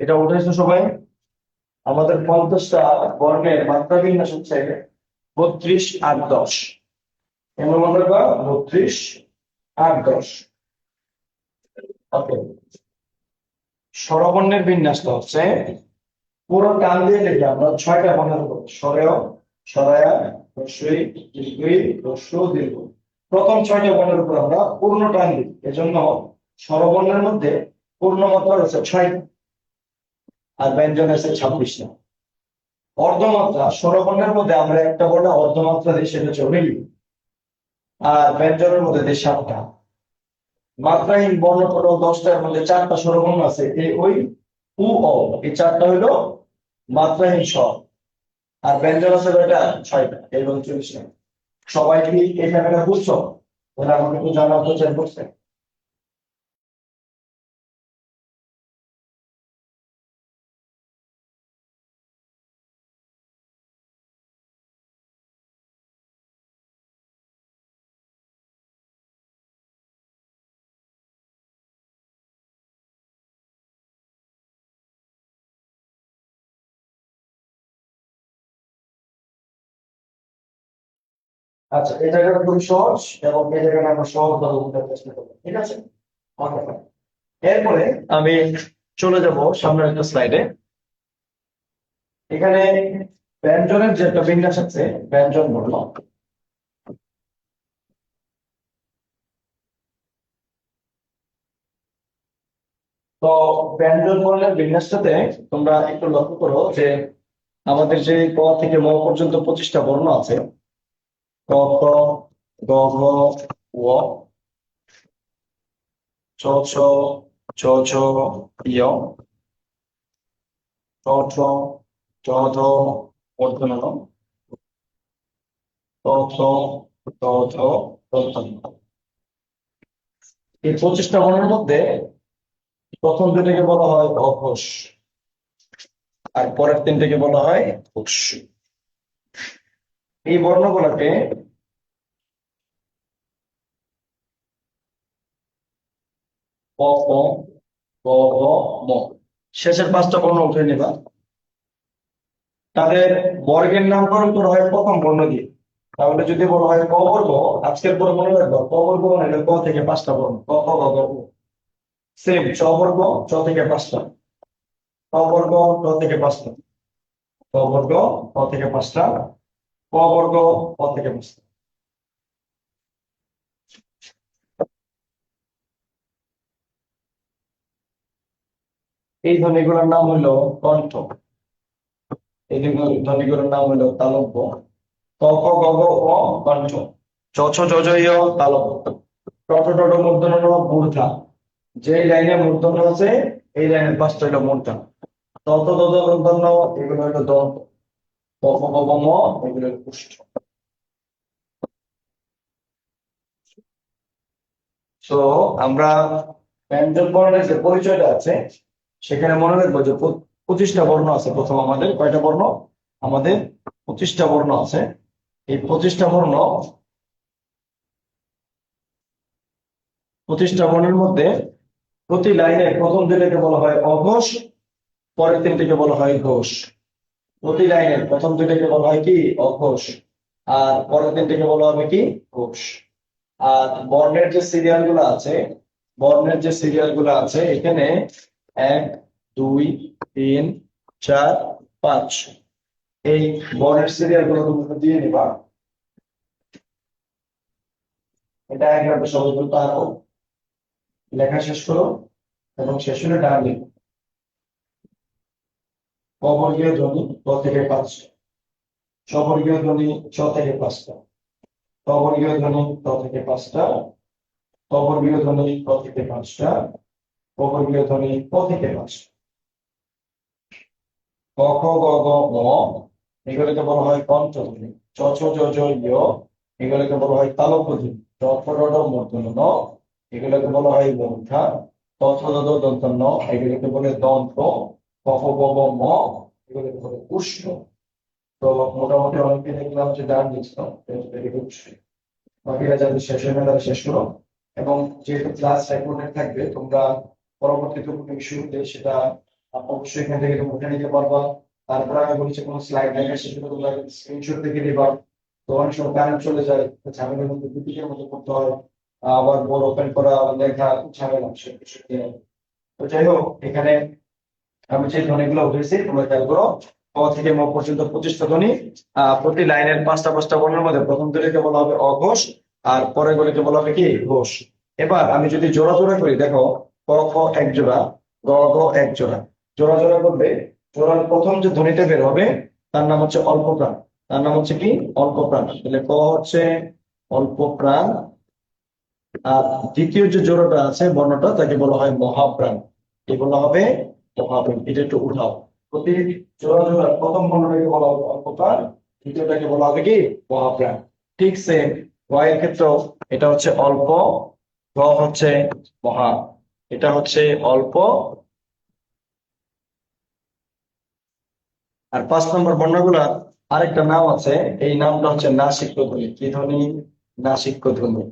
এটা উঠেছে সবাই? আমাদের 50টা বর্ণের মাত্রা বিন্যাস হচ্ছে 32 আর 10। কেন মনে রাখবা 32 আর 10। ওকে, স্বরবর্ণের বিন্যাসটা হচ্ছে পুরো টান দিয়ে লিখে আমরা 6টা বর্ণের উপর, স্বরেয়, স্বরায়া, হ্রস্বই, দীর্ঘই, হ্রস্ব, দীর্ঘ। প্রথম 6টা বর্ণের উপর আমরা পূর্ণ টান দিই, এজন্য স্বরবর্ণের মধ্যে পূর্ণ মাত্রা হচ্ছে 6, আর ব্যঞ্জন আছে 26টা। অর্ধমাত্রা স্বরবর্ণের মধ্যে আমরা একটা বর্ণ অর্ধমাত্রা দিই, সেটা হচ্ছে ঋ, আর ব্যঞ্জনের মধ্যে দিই 7টা। মাত্রাহীন বর্ণ টোটাল 10টার মধ্যে 4টা স্বরবর্ণ আছে, এ ওই উ অ, এই 4টা হইলো মাত্রাহীন স্বর, আর ব্যঞ্জন আছে কয়টা, 6টা, এই 39টা। সবাই কি এই ব্যাপারটা বুঝছো? তাহলে আমাকে একটু জানার তো চেষ্টা করছে। আচ্ছা, এই জায়গাটা খুবই সহজ, এবং এই জায়গাটা আমরা সহজভাবে বোঝার চেষ্টা করবো, ঠিক আছে? Okay, fine. এরপরে আমি চলে যাব সামনের একটা স্লাইডে। এখানে ব্যঞ্জনের যে একটা বিন্যাস আছে, ব্যঞ্জন বর্ণ। তো ব্যঞ্জন বর্ণের বিন্যাসটাতে তোমরা একটু লক্ষ্য করো যে আমাদের যে ক থেকে ম পর্যন্ত 25টা বর্ণ আছে, ক, খ, গ, ঘ, ও, চ, ছ, চ, ছ, য়, ট, ঠ, চ, ঢ, মূর্ধন্য ণ, ত, থ, ত, থ, দন্ত্য ন। এই 25টা বর্ণের মধ্যে প্রথম দুটাকে বলা হয় অঘোষ, আর পরের তিনটাকে বলা হয় ঘোষ। এই বর্ণগুলোকে ক, খ, গ, ঘ, ম, শেষের 5টা বর্ণ উঠে নিবা। তাদের বর্গের নামকরণ করা হয় প্রথম বর্ণ দিয়ে। তাহলে যদি বলা হয় ক বর্গ, আজকের পরে মনে রাখবো ক বর্গ মানে ক থেকে 5টা বর্ণ, ক, খ, গ, ঘ, ঙ। সেম চ বর্গ, চ থেকে 5টা, ক বর্গ, ট থেকে 5টা, ক বর্গ, ক থেকে 5টা, ক বর্গ, ক থেকে 5টা। এই ধ্বনিগুলোর নাম হলো কণ্ঠ, এই ধ্বনিগুলোর নাম হলো তালব্য। ক, খ, গ, ঘ, ঙ কণ্ঠ, চ, ছ, জ, ঝ, ঞ তালব্য, ট, ঠ, ড, ঢ মূর্ধন্য ণ মূর্ধা। যে লাইনে মূর্ধন্য আছে এই লাইনের 5টা হলো মূর্ধা। ত, থ, দ, ধ মূর্ধন্য, এগুলো হলো দন্ত। ক, খ, গ, ঘ, ম এগুলো হলো কুষ্ঠ। তো আমরা ব্যঞ্জন বর্ণের যে পরিচয়টা আছে সেখানে মনে রাখবো যে 25টা বর্ণ আছে। প্রথম আমাদের কয়টা বর্ণ? আমাদের 25টা বর্ণ আছে। এই 25টা বর্ণের মধ্যে প্রতি লাইনের প্রথম দুইটাকে বলা হয় অঘোষ, পরের তিনটিকে বলা হয় ঘোষ। প্রতি লাইনের প্রথম দুইটাকে বলা হয় কি? অঘোষ। আর পরের তিনটিকে বলা হবে কি? ঘোষ। আর বর্ণের যে সিরিয়াল গুলো আছে এখানে 1 2 3 4 5 এই বর্ণের সিরিয়াল গুলো তোমরা দিয়ে নিবা। এটা একবার সবাই বলতে পারো, লেখা শেষ করো এবং শেষ হলে ডান লিখো। অবর্গীয় ধ্বনি ক থেকে 5টা, স্ববর্গীয় ধ্বনি ছ থেকে 5টা, অবর্গীয় ধ্বনি ক থেকে 5টা, অবর্গীয় ধ্বনি ক থেকে 5টা, অবর্গীয় ধ্বনি ক থেকে 5টা। ক খ গ ঘ ঙ এগুলোকে বলা হয় পঞ্চধ্বনি। চ ছ জ ঝ ঞ এগুলোকে বলা হয় তালব্যধ্বনি। ট ঠ ড ঢ মূর্ধন্য ণ এগুলোকে বলা হয় মূর্ধা। ত থ দ দ দন্তন্য ন এগুলোকে বলে দন্ত। ক খ গ ঘ ঙ এগুলোকে বলে উষ্ণ। তো মোটামুটি অনেকে দেখলাম যে ডান লিখছো, ভেরি গুড। বাকিরা যাদের শেষ হয়ে তারা শেষ করো। এবং যেহেতু ক্লাস রেকর্ডেড থাকবে, তোমরা পরবর্তীতে কোনো ইস্যু হলে সেটা অবশ্যই এখান থেকে তোমরা উঠে নিতে পারবা। তারপর আমি বলেছি কোনো স্লাইড দেখা সেটা তোমরা স্ক্রিনশট থেকে দিবা। তো অনেক সময় কারেন্ট চলে যায়, ঝামেলার মধ্যে দুদিকের মতো করতে হয়, আবার বোর্ড ওপেন করা, লেখা, ঝামেলা সবকিছু। তো যাই হোক, এখানে আমি যে ধ্বনিগুলো উঠেছি তোমরা খেয়াল করো। ক থেকে ম পর্যন্ত 25টা ধ্বনি। প্রতি লাইনের 5টা বর্ণের মধ্যে প্রথম দুটোকে বলা হবে অঘোষ, আর পরের গুলিকে বলা হবে কি? ঘোষ। এবার আমি যদি জোড়া জোড়া করি, দেখো ক খ এক জোড়া, গ ঘ এক জোড়া। জোড়া জোড়া করবে, জোড়ার প্রথম যে ধ্বনিটা বের হবে তার নাম হচ্ছে অল্প প্রাণ। তার নাম হচ্ছে কি? অল্প প্রাণ। তাহলে ক হচ্ছে অল্প প্রাণ। আর দ্বিতীয় যে জোড়াটা আছে বর্ণটা তাকে বলা হয় মহাপ্রাণ। কি বলা হবে? মহাপ্রাণ। এটা একটু উঠাও। প্রতি জোড়া জোড়া প্রথম বর্ণটাকে বলা হবে অল্প প্রাণ, দ্বিতীয়টাকে বলা হবে কি? মহাপ্রাণ। ঠিক সেম ওয়াই এর ক্ষেত্রেও এটা হচ্ছে অল্প, গ হচ্ছে মহা। এটা হচ্ছে অল্প। আর 5 নম্বর বর্ণগুলা আরেকটা নাম আছে, এই নামটা হচ্ছে নাসিক্য ধ্বনি। কি ধ্বনি? নাসিক্য ধ্বনি।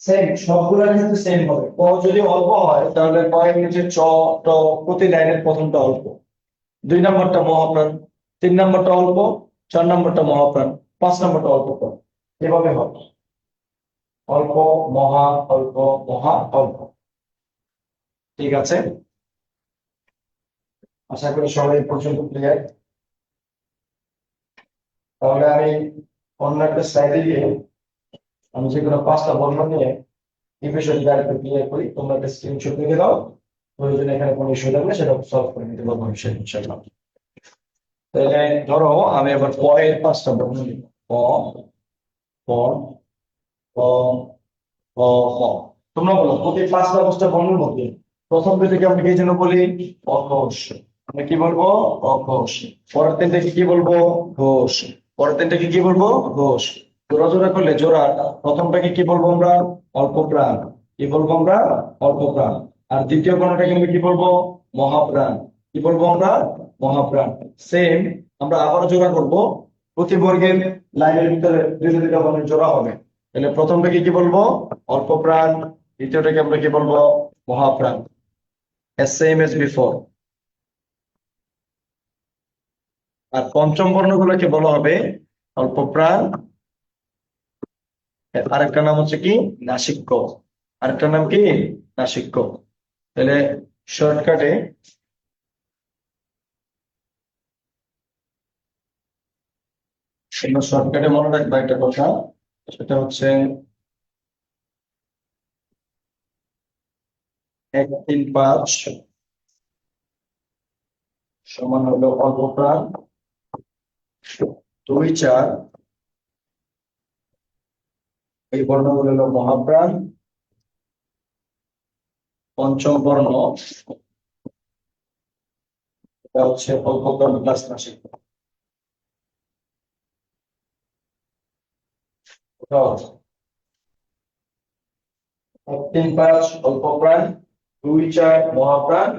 সেম, সবগুলা কিন্তু সেম হবে। ক যদি অল্প হয় তাহলে ক এর নিচে চ, ট, প্রতি লাইনের প্রথমটা অল্প, 2 নম্বরটা মহাপ্রাণ, 3 নম্বরটা অল্প, 4 নম্বরটা মহাপ্রাণ, 5 নম্বরটা অল্প প্রাণ। এভাবে হবে অল্প, মহা, অল্প, মহা, অল্প। ঠিক আছে, আশা করি সবাই এই পর্যন্ত ক্লিয়ার। তাহলে আমি অন্য একটা স্লাইডে গিয়ে আমি যে কোনো 5টা বর্ণ নিয়ে এই বিষয়টি আরেকটু ক্লিয়ার করি। তোমরা একটা স্ক্রিনশট লিখে দাও, প্রয়োজনে এখানে কোনো ইস্যু থাকলে সেটা সলভ করে নিতে পারবো ইনশাআল্লাহ। তাহলে ধরো আমি এবার ক এর 5টা বর্ণ নিব। ক, ক, ক, ক, খ। তোমরা বলো প্রতি 5টা বর্ণের মধ্যে প্রথম দুইটাকে আমরা কি জন্য বলি? অঘোষ। আমরা কি বলবো? অঘোষ। পরের তিনটাকে কি বলবো? ঘোষ। পরের তিনটাকে কি বলবো? ঘোষ। জোড়া জোড়া করলে জোড়া প্রথমটাকে কি বলবো আমরা? অল্প প্রাণ। কি বলবো আমরা? অল্প প্রাণ। আর দ্বিতীয় বর্ণটাকে আমরা কি বলবো? মহাপ্রাণ। কি বলবো আমরা? মহাপ্রাণ। সেম, আমরা আবার জোড়া করব। প্রতি বর্গের লাইনের ভিতরে দুইটা বর্ণের জোড়া হবে। তাহলে প্রথমটাকে কি বলবো? অল্প প্রাণ। দ্বিতীয়টাকে আমরা কি বলবো? মহাপ্রাণ। Same as before. আর পঞ্চম বর্ণগুলোকে বলা হবে অল্প প্রাণ। আরেকটা নাম হচ্ছে কি? নাসিক্য। আরেকটা নাম কি? নাসিক্য। তাহলে শর্টকাটে শর্টকাটে মনে রাখবা একটা কথা, সেটা হচ্ছে 1 3 5 সমান হলো অল্প প্রাণ, 2 4 এই বর্ণগুলো হলো মহাপ্রাণ, পঞ্চম বর্ণ এটা হচ্ছে অল্পপ্রাণ প্লাস নাসিক। উঠাও। 1 3 5 অল্পপ্রাণ, 2 4 মহাপ্রাণ,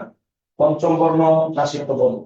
পঞ্চম বর্ণ নাসিক বর্ণ।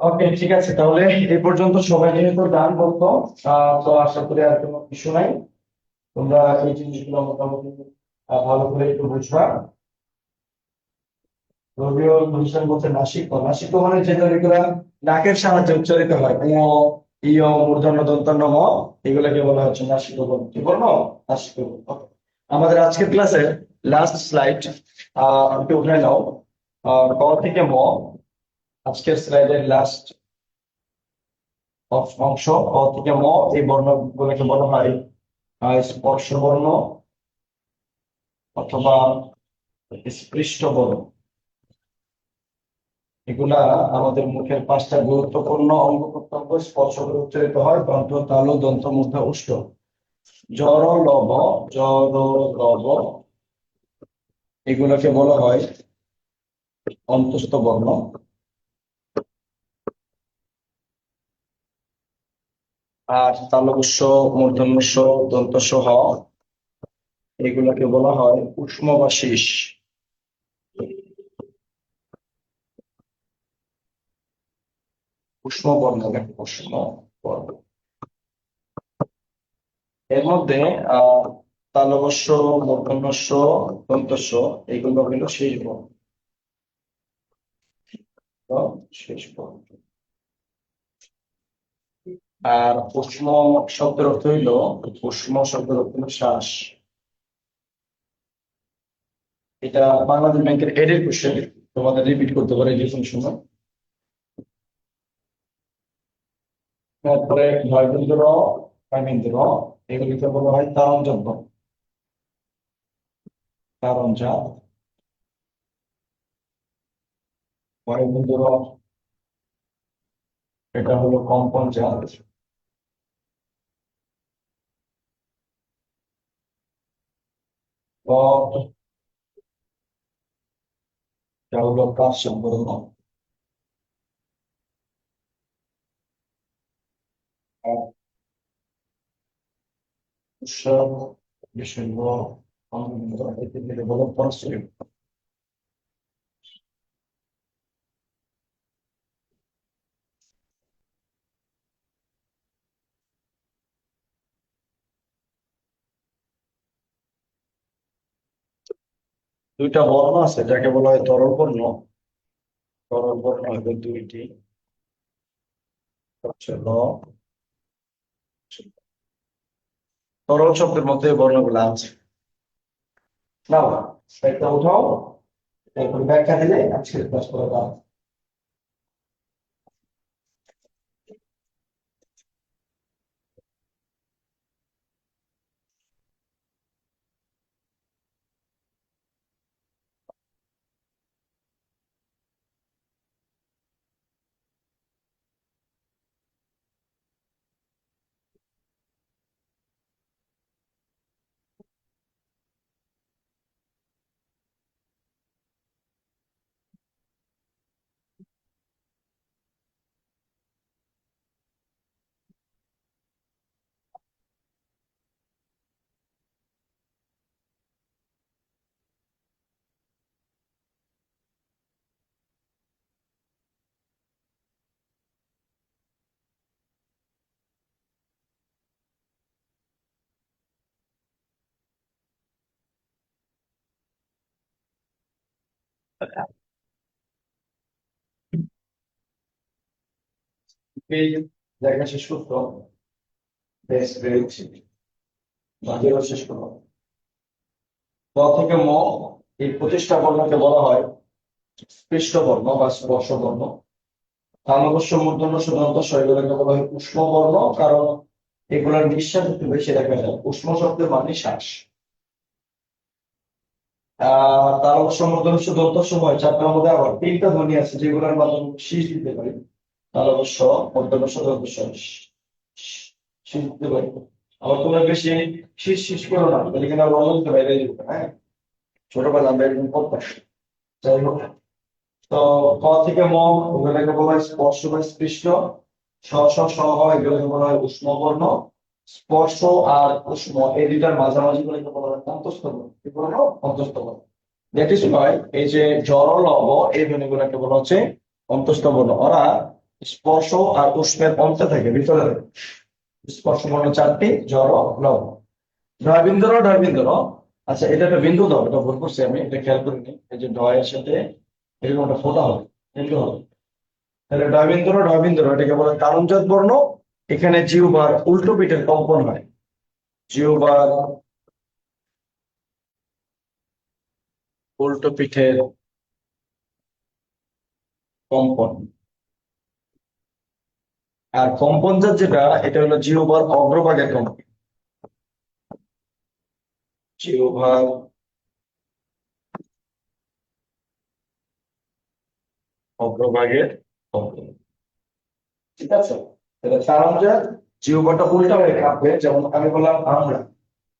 ওকে, ঠিক আছে, তাহলে এই পর্যন্ত সবাই যেহেতু গান বলতো, তো আশা করি আর কোনো কিছু নাই। তোমরা এই জিনিসগুলো মোটামুটি ভালো করে একটু বুঝবা। রবিউল হোসেন বলছে নাসিক, নাসিক মানে যেটা এগুলা নাকের সাহায্যে উচ্চারিত হয়, ইয় মূর্ধন্য দন্তন্য ম, এগুলাকে বলা হচ্ছে নাসিক বর্ণ। কি বর্ণ? নাসিক বর্ণ। Okay. আমাদের আজকের ক্লাসের লাস্ট স্লাইড একটু উঠে নাও। ক থেকে ম, আজকের স্লাইডের লাস্ট অংশ। ক থেকে ম, এই বর্ণগুলোকে বলা হয় স্পর্শ বর্ণ অথবা স্পৃষ্ট বর্ণ। এগুলা আমাদের মুখের 5টা গুরুত্বপূর্ণ অঙ্গ প্রত্যঙ্গ স্পর্শ করে উচ্চারিত হয়: দন্ত, তালু, দন্ত, মূর্ধা, ওষ্ঠ। জর, লব, জর, লব, এগুলোকে বলা হয় অন্তস্থ বর্ণ। আর তালবস্য, মূর্ধন্যস্য, দন্তস্য, হ, এগুলোকে বলা হয় উষ্ম বা শীষ। উষ্ম বর্ণ, দেখো, উষ্ম বর্ণ। এর মধ্যে আহ তালবস্য, মূর্ধন্যস্য, দন্তস্য, এগুলো হলো শেষ বর্ণ। তো শেষ বর্ণ। আর উষ্ম শব্দের অর্থ হইল, উষ্ম শব্দের অর্থ হলো শ্বাস। এটা বাংলাদেশ ব্যাংকের এডের কোশ্চেন, তোমাদের রিপিট করতে পারে যে কোনো সময়। তারপরে ভয়বিন্দু র, ক্ষয়বিন্দু র, এগুলিকে বলা হয় তারঞ্জক বর্ণ। তারঞ্জাত। ভয়বিন্দু র, এটা হলো কম্পন জাত। ক, এটা হলো কাশ্যপ বর্ণ। আর উৎসব, বিসর্গ, অঙ্গবিন্দু, এদেরকে বলে পরস্পরিক। দুইটা বর্ণ আছে যাকে বলা হয় তরল বর্ণ। তরল বর্ণ হবে দুইটি, হচ্ছে ল। তরল শব্দের মধ্যে এই বর্ণগুলো আছে। নাও, একটা উঠাও, এরপর ব্যাখ্যা দিলে আজকের ক্লাস করে দাও। এই জায়গা শেষ করতো, বেশ বেড়েছি, বাকিও শেষ করবো। ক থেকে ম, এই প্রতিষ্ঠা বর্ণকে বলা হয় স্পৃষ্ট বর্ণ বা স্পর্শ বর্ণ। তালব্য মূর্ধন্য দন্ত স এগুলোকে বলা হয় উষ্ম বর্ণ, কারণ এগুলোর নিঃশ্বাস একটু বেশি দেখা যায়। উষ্ম শব্দের মানে শ্বাস। তালব্য মূর্ধন্য দন্ত সময় চারটার মধ্যে আবার তিনটা ধ্বনি আছে যেগুলোর মাধ্যমে শীষ দিতে পারি। তালব্য মূর্ধন্য দন্ত স, শীষ দিতে পারি। আবার তোমরা বেশি শীষ শীষ করো না, তাহলে কিন্তু আবার অনন্ত বাইরে যাবে। হ্যাঁ, ছোটবেলা আমরা এরকম করতাম। যাই হোক, তো ক থেকে ম এগুলোকে বলা হয় স্পর্শ বা স্পৃষ্ট। স স স হয় এগুলোকে বলা হয় উষ্ম বর্ণ। স্পর্শ আর উষ্ম এই দুইটার মাঝামাঝি গুলোকে বলা হয় অন্তঃস্থ বর্ণ। কি বলবো? অন্তঃস্থ বর্ণ। দ্যাট ইজ ওয়াই এই যে জড় লব এই ধ্বনিগুলোকে বলা হচ্ছে অন্তঃস্থ বর্ণ। ওরা স্পর্শ আর উষ্মের অন্তে থাকে, ভিতরে থাকে। স্পর্শ বর্ণ চারটি, জড় লব। ডয়বিন্দু ডয়বিন্দু। আচ্ছা, এটা একটা বিন্দু দাও, এটা ভুল করছি আমি, এটা খেয়াল করিনি। এই যে ডয়ের সাথে এরকম একটা ফোঁটা হবে, বিন্দু হবে। তাহলে ডয়বিন্দু এটাকে বলে তালুজাত বর্ণ। এখানে জিহ্বার উল্টো পিঠের কম্পন হয়। জিহ্বার উল্টো পিঠের কম্পন। আর কম্পনজাত যেটা, এটা হলো জিহ্বার অগ্রভাগের কম্পন। জিহ্বার অগ্রভাগের কম্পন। ঠিক আছে, তাহলে তালুজাত জিহ্বাটা উল্টা হয়ে কাঁপবে। যেমন আমি বললাম আমরা,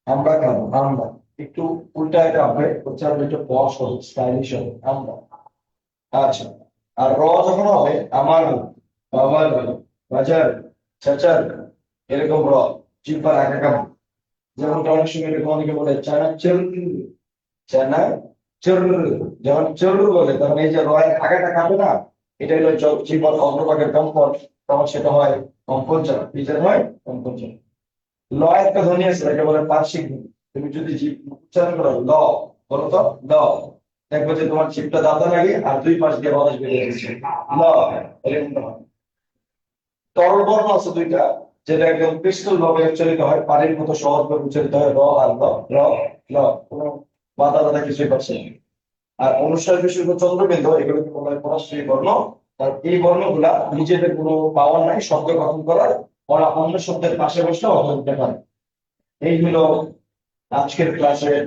আমরা খাবো, আমরা একটু উল্টায় কাঁপবে, উচ্চারণ একটু পশ হবে, স্টাইলিশ হবে, আমরা। আচ্ছা, আর র যখন হবে আমার, বাবার, বাজার, চাচার, এরকম র জিহ্বার আগে কাঁপবে। যেমন অনেক সময় এরকম অনেকে বলে চানাচুর, চানা চুর। যখন চুর বলে তখন এই যে রয়ের আগাটা কাঁপে না, এটা হলো জিহ্বার অগ্রভাগের কম্পন। তখন সেটা হয় কম্পনচাপ। বিচার হয় কম্পনচাপ। ল একটা ধ্বনি আছে, এটা বলে পার্শ্বিক ধ্বনি। তুমি যদি জিভ উচ্চারণ করো ল, বলো তো ল, দেখবো যে তোমার জিভটা দাঁতে লাগে আর দুই পাশ দিয়ে বাতাস বেরিয়ে যাচ্ছে। ল, এরকম হয়। তরল বর্ণ আছে দুইটা, যেটা একদম ক্রিস্টাল ভাবে উচ্চারিত হয়, পানির মতো সহজ ভাবে উচ্চারিত হয়, র আর ল। র, ল, কোনো বাধা বাধা কিছুই পাচ্ছে না। আর অনুসার বিসর্গ চন্দ্রবিন্দু এগুলোকে বলা হয় পরাশ্রয়ী বর্ণ। আর এই বর্ণগুলা নিজেদের কোনো পাওয়ার নাই শব্দ গঠন করার, ওরা অন্য শব্দের পাশে বসে অর্থ দিতে পারে। এই হলো আজকের ক্লাসের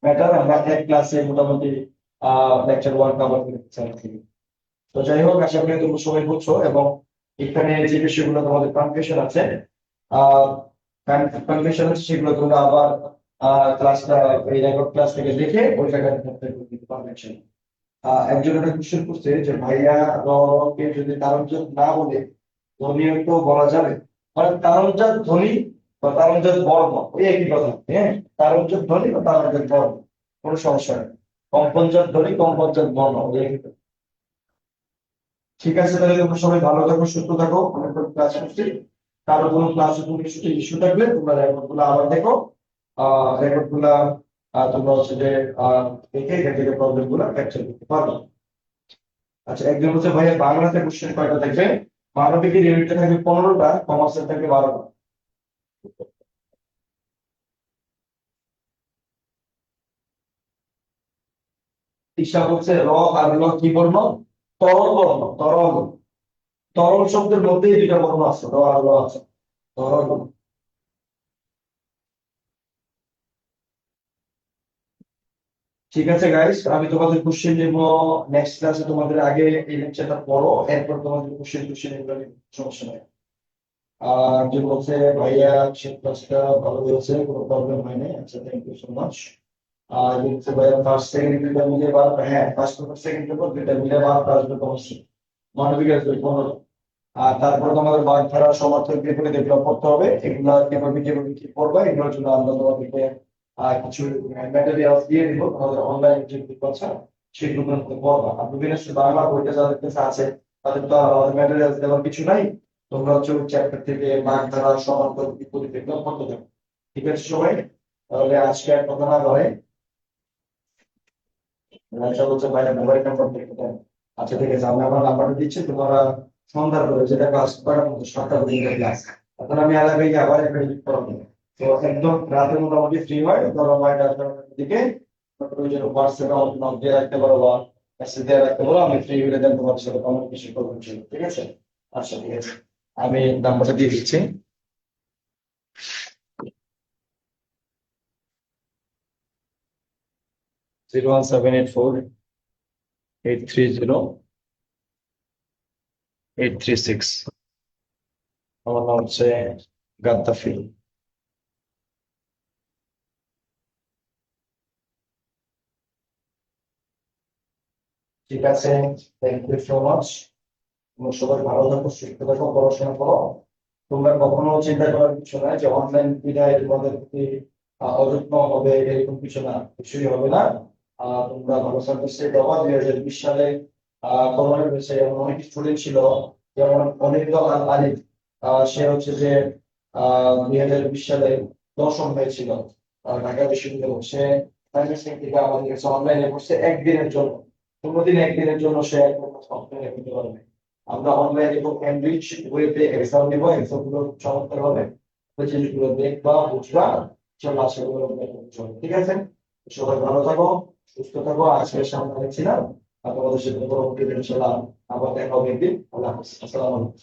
ম্যাটার। আমরা এক ক্লাসে মোটামুটি লেকচার ওয়ান কভার করে দিচ্ছি। তো যাই হোক, আশা করি তোমরা সবাই বুঝছো। এবং এখানে যে বিষয়গুলো তোমাদের কনফিউশন আছে, আহ কনফিউশন আছে, সেগুলো তোমরা আবার ক্লাসটা, এই রেকর্ড ক্লাস থেকে দেখে ওই জায়গায় দিতে পারবে। একজন একটা কোশ্চেন করছে যে ভাইয়া র কে যদি তারজ্জত না বলে ধ্বনিও তো বলা যাবে, মানে তারজ্জত ধ্বনি বা তারজ্জত বর্ণ ওই একই কথা। হ্যাঁ, তারজ্জত ধ্বনি বা তারজ্জত বর্ণ কোনো সমস্যা নেই। কম্পনজাত ধ্বনি, কম্পনজাত বর্ণ ওই একই কথা। ঠিক আছে, তাহলে তোমরা সবাই ভালো থাকো, সুস্থ থাকো। অনেক ক্লাস করছি। কারো কোনো ক্লাসে কোনো কিছুতে ইস্যু থাকলে তোমরা রেকর্ড গুলো আবার দেখো। রেকর্ড গুলা তোমরা হচ্ছে যে দেখে এখান থেকে প্রবলেম গুলা ক্যাপচার করতে পারবে। আচ্ছা, একজন হচ্ছে ভাইয়া বাংলাতে কোশ্চেন কয়টা থাকবে? মানবিকের ইউনিটে থাকবে 15টা, কমার্সের থাকবে 12টা। হিসাব হচ্ছে র আর ল কি বর্ণ? তরল বর্ণ। তরল, তরল শব্দের মধ্যেই দুইটা বর্ণ আছে, র আর ল আছে। তরল বর্ণ। ঠিক আছে গাইস, আমি তোমাদের কোশ্চেন নিব নেক্সট ক্লাসে। তোমাদের আগে এই লেকচারটা পড়ো, এরপর তোমাদের কোশ্চেন এগুলো নিয়ে সমস্যা নেই। আর যে বলছে ভাইয়া সে ক্লাসটা ভালো হয়েছে, কোনো প্রবলেম হয়নি। আচ্ছা, থ্যাংক ইউ সো মাচ। আর হচ্ছে ভাইয়া ফার্স্ট সেকেন্ড দুইটা মিলে বার, হ্যাঁ ফার্স্ট পেপার সেকেন্ড পেপার দুইটা মিলে বার আসবে অবশ্যই। মানবিক আসবে 15। আর তারপরে তোমাদের বাগধারা সমার্থক বিপরীত এগুলো পড়তে হবে। এগুলা কিভাবে কিভাবে কি করবে এগুলোর জন্য আমরা তোমাদেরকে কিছু ম্যাটেরিয়াল দিয়ে দিব। তোমাদের অনলাইন যে গ্রুপ আছে সেই গ্রুপের মধ্যে পড়বা। আর বিভিন্ন বাংলা বইটা যাদের কাছে আছে তাদের তো আর ম্যাটেরিয়াল দেওয়ার কিছু নাই। তোমরা হচ্ছে চ্যাপ্টার থেকে বাগধারা সমার্থক বিপরীত এগুলো পড়তে থাকো। ঠিক আছে সবাই, তাহলে আজকে আর কথা না হয়। রাইসা বলছে ভাইয়া মোবাইল নাম্বার দেখতে দেন। আচ্ছা ঠিক আছে, আমি আমার নাম্বারটা দিচ্ছি, তোমরা সন্ধ্যার পরে যেটা ক্লাস করার মতো 7টা পর্যন্ত ক্লাস, এখন আমি এলাকায় গিয়ে আবার একটা ভিজিট করাবো। তো একদম রাতে মোটামুটি ফ্রি হয় ধরো 9টা 10টার দিকে, প্রয়োজন হোয়াটসঅ্যাপে আমাকে নক দিয়ে রাখতে পারো বা মেসেজ দিয়ে রাখতে পারো, আমি ফ্রি হলে দেন তোমার সাথে কমিউনিকেশন করবো, ঠিক আছে? আচ্ছা ঠিক আছে, আমি নাম্বারটা দিয়ে দিচ্ছি। 01784830836। আমার নাম হচ্ছে গাদ্দাফি। ঠিক আছে, থ্যাংক ইউ সো মাচ। তোমরা সবাই ভালো থাকো, সুস্থ থাকো, পড়াশোনা করো। তোমরা কখনো চিন্তা করার কিছু নাই যে অনলাইন বিদায় তোমাদের প্রতি অযত্ন হবে, এরকম কিছু না, কিছুই হবে না। তোমরা ভালো সার্ভিসে দেওয়া 2020 সালে করোনা হয়েছে, এমন অনেক স্টুডেন্ট ছিল, যেমন অনিন্দ আল আলিফ, সে হচ্ছে যে 2020 সালে 10ম হয়েছিল ঢাকা বিশ্ববিদ্যালয়। সে সায়েন্স থেকে আমাদের কাছে অনলাইনে পড়ছে একদিনের জন্য, কোনোদিন একদিনের জন্য সে অনলাইনে করতে পারবে। আমরা অনলাইন এবং এনরিচ ওয়েতে এক্সাম দিব, এক্সাম গুলো চমৎকার হবে, ওই জিনিসগুলো দেখবা, বুঝবা, ইনশাআল্লাহ আশা করি আমরা করতে পারবো। ঠিক আছে, সবাই ভালো থাকো, সুস্থ থাকো। আজকের সামনে ছিলাম, আর তোমাদের সাথে পরবর্তীতে ইনশাআল্লাহ আবার দেখা হবে একদিন। আল্লাহ হাফেজ, আসসালামু আলাইকুম।